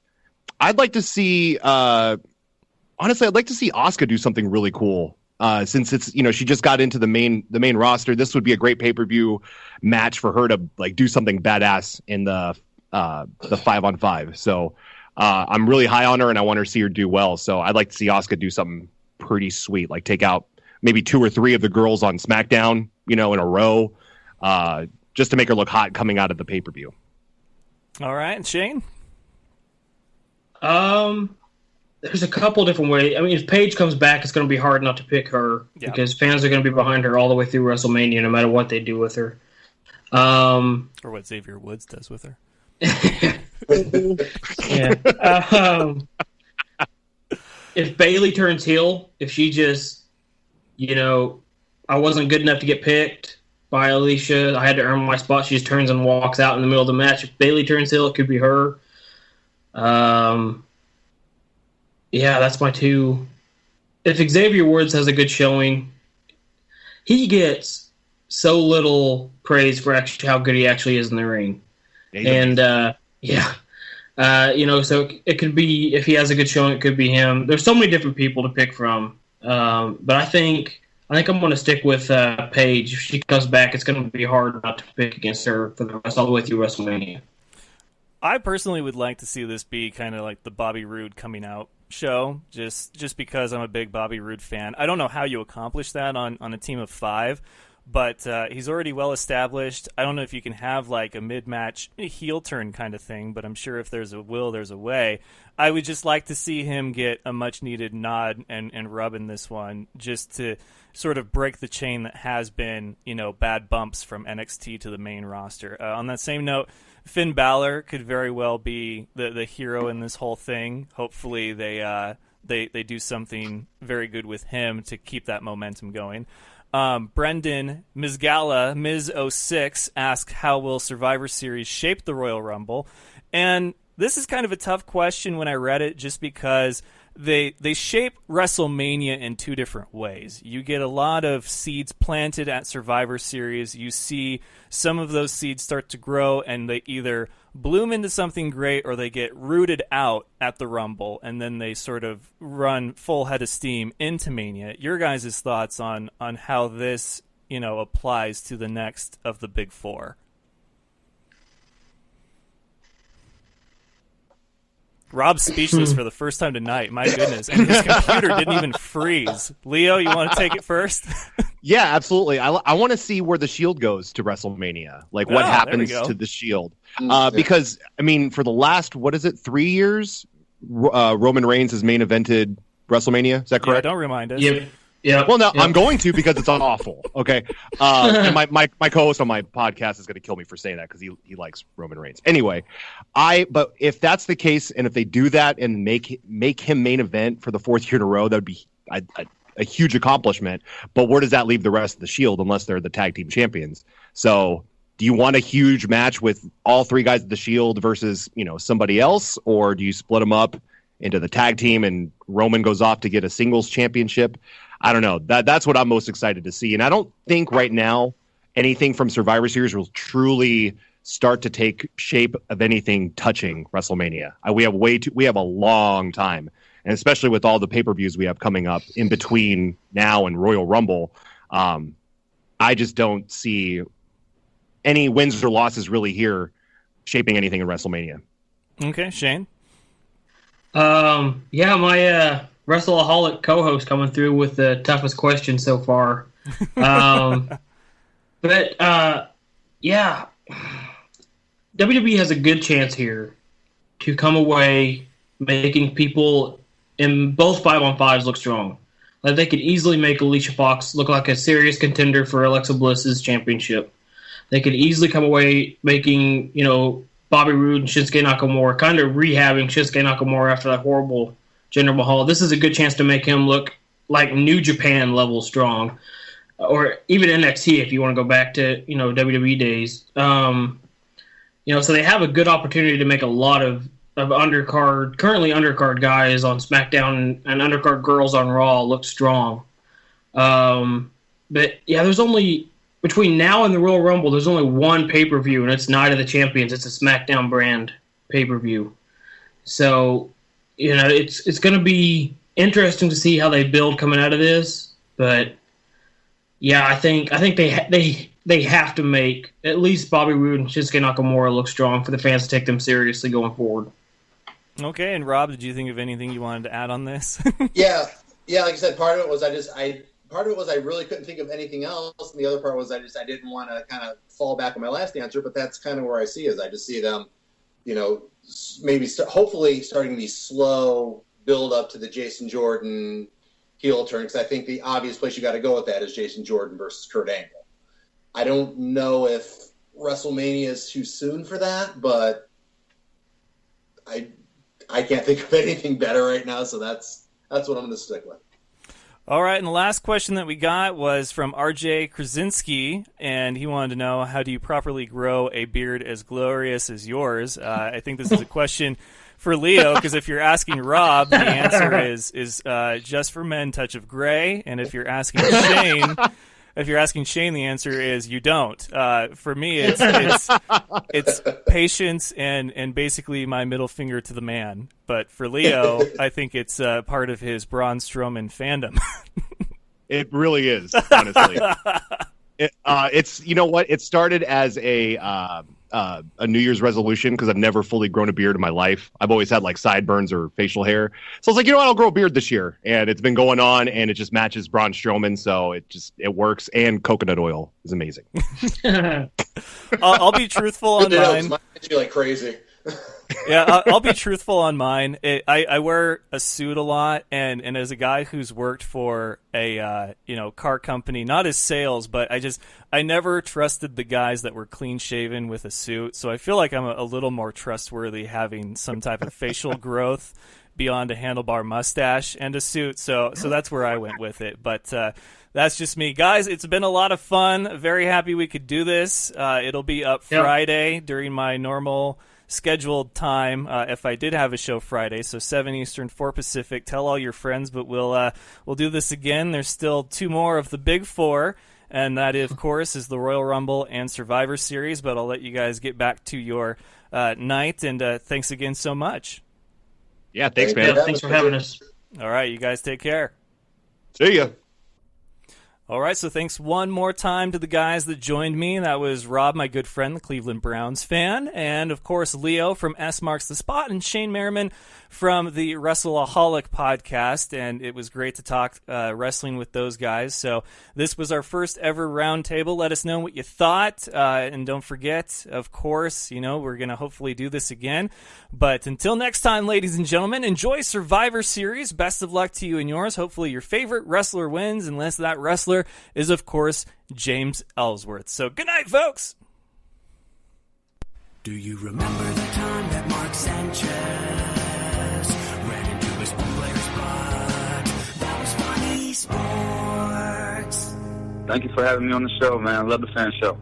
I'd like to see, honestly, I'd like to see Asuka do something really cool. Since it's, she just got into the main roster, this would be a great pay-per-view match for her to like do something badass in the 5-on-5. So I'm really high on her and I want her to see her do well. So I'd like to see Asuka do something pretty sweet, like take out maybe 2 or 3 of the girls on SmackDown, in a row, just to make her look hot coming out of the pay-per-view. All right, and Shayne? There's a couple different ways. I mean, if Paige comes back, it's going to be hard not to pick her because fans are going to be behind her all the way through WrestleMania, no matter what they do with her. Or what Xavier Woods does with her. Yeah. If Bayley turns heel, if she just, I wasn't good enough to get picked by Alicia, I had to earn my spot. She just turns and walks out in the middle of the match. If Bayley turns heel, it could be her. Yeah, that's my 2. If Xavier Woods has a good showing, he gets so little praise for how good he actually is in the ring. So it could be, if he has a good showing, it could be him. There's so many different people to pick from. But I think I'm going to stick with Paige. If she comes back, it's going to be hard not to pick against her for the rest all the way through WrestleMania. I personally would like to see this be kind of like the Bobby Roode coming out show, just because I'm a big Bobby Roode fan. I don't know how you accomplish that on a team of 5, but he's already well established. I don't know if you can have like a mid-match heel turn kind of thing, but I'm sure if there's a will, there's a way. I would just like to see him get a much-needed nod and rub in this one, just to sort of break the chain that has been, bad bumps from NXT to the main roster. On that same note, Finn Balor could very well be the hero in this whole thing. Hopefully they do something very good with him to keep that momentum going. Brendan Ms. 06 asked, how will Survivor Series shape the Royal Rumble? And this is kind of a tough question when I read it, just because they shape WrestleMania in 2 different ways. You get a lot of seeds planted at Survivor Series. You see some of those seeds start to grow, and they either bloom into something great or they get rooted out at the Rumble, and then they sort of run full head of steam into Mania. Your guys' thoughts on how this, applies to the next of the big 4? Rob's speechless for the first time tonight. My goodness. And his computer didn't even freeze. Leo, you want to take it first? Yeah, absolutely. I want to see where the Shield goes to WrestleMania. Like, what happens to the Shield. Because, I mean, for the last, 3 years, Roman Reigns has main evented WrestleMania. Is that correct? Yeah, don't remind us. Yeah. Well, no, I'm going to, because it's awful. Okay. And my co-host on my podcast is going to kill me for saying that because he likes Roman Reigns. Anyway, but if that's the case, and if they do that and make him main event for the 4th year in a row, that would be a huge accomplishment. But where does that leave the rest of the Shield unless they're the tag team champions? So do you want a huge match with all 3 guys of the Shield versus, somebody else, or do you split them up into the tag team and Roman goes off to get a singles championship? I don't know. That's what I'm most excited to see. And I don't think right now anything from Survivor Series will truly start to take shape of anything touching WrestleMania. We have a long time, and especially with all the pay-per-views we have coming up in between now and Royal Rumble, I just don't see any wins or losses really here shaping anything in WrestleMania. Okay, Shayne? My Wrestle Aholic co-host coming through with the toughest question so far. WWE has a good chance here to come away making people in both 5-on-5s look strong. Like, they could easily make Alicia Fox look like a serious contender for Alexa Bliss's championship. They could easily come away making, Bobby Roode and Shinsuke Nakamura, kind of rehabbing Shinsuke Nakamura after that horrible Jinder Mahal. This is a good chance to make him look like New Japan level strong, or even NXT if you want to go back to WWE days. So they have a good opportunity to make a lot of of currently undercard guys on SmackDown and undercard girls on Raw look strong. But yeah, there's only, between now and the Royal Rumble, there's only one pay-per-view, and it's Night of the Champions. It's a SmackDown brand pay-per-view. So, it's going to be interesting to see how they build coming out of this. But yeah, I think they have to make at least Bobby Roode and Shinsuke Nakamura look strong for the fans to take them seriously going forward. Okay, and Rob, did you think of anything you wanted to add on this? Yeah, like I said, part of it was I really couldn't think of anything else, and the other part was I didn't want to kind of fall back on my last answer, but that's kind of where I see it. I just see them, maybe hopefully starting the slow build up to the Jason Jordan heel turn, because I think the obvious place you got to go with that is Jason Jordan versus Kurt Angle. I don't know if WrestleMania is too soon for that, but I can't think of anything better right now, so that's what I'm going to stick with. All right, and the last question that we got was from RJ Krasinski, and he wanted to know, how do you properly grow a beard as glorious as yours? I think this is a question for Leo, because if you're asking Rob, the answer is just for men, touch of gray, and if you're asking Shayne, the answer is you don't. For me, it's patience and basically my middle finger to the man. But for Leo, I think it's part of his Braun Strowman fandom. It really is, honestly. It's, you know what? It started as a New Year's resolution because I've never fully grown a beard in my life. I've always had like sideburns or facial hair. So I was like, I'll grow a beard this year. And it's been going on, and it just matches Braun Strowman, so it works. And coconut oil is amazing. I'll be truthful on mine. Mine hits you like crazy. Yeah, I'll be truthful on mine. I wear a suit a lot, and as a guy who's worked for a car company, not as sales, but I never trusted the guys that were clean shaven with a suit. So I feel like I'm a little more trustworthy having some type of facial growth beyond a handlebar mustache and a suit. So that's where I went with it. But that's just me, guys. It's been a lot of fun. Very happy we could do this. It'll be up Friday during my normal scheduled time, if I did have a show Friday, so 7 Eastern, 4 Pacific. Tell all your friends, but we'll do this again. There's still 2 more of the Big Four, and that, of course, is the Royal Rumble and Survivor Series, but I'll let you guys get back to your night, and thanks again so much. Yeah, thanks, man. Yeah, thanks for having us. All right, you guys take care. See ya. All right, so thanks one more time to the guys that joined me. That was Rob, my good friend, the Cleveland Browns fan, and, of course, Leo from S Marks the Spot, and Shayne Merriman from the Wrestle Aholic podcast, and it was great to talk wrestling with those guys. So this was our first ever roundtable. Let us know what you thought, and don't forget, of course, we're going to hopefully do this again. But until next time, ladies and gentlemen, enjoy Survivor Series. Best of luck to you and yours. Hopefully your favorite wrestler wins, unless that wrestler is, of course, James Ellsworth. So good night, folks. Do you remember the time that Mark Sanchez ran into his own player's butt? That was funny sports. Thank you for having me on the show, man. I love the Fan Show.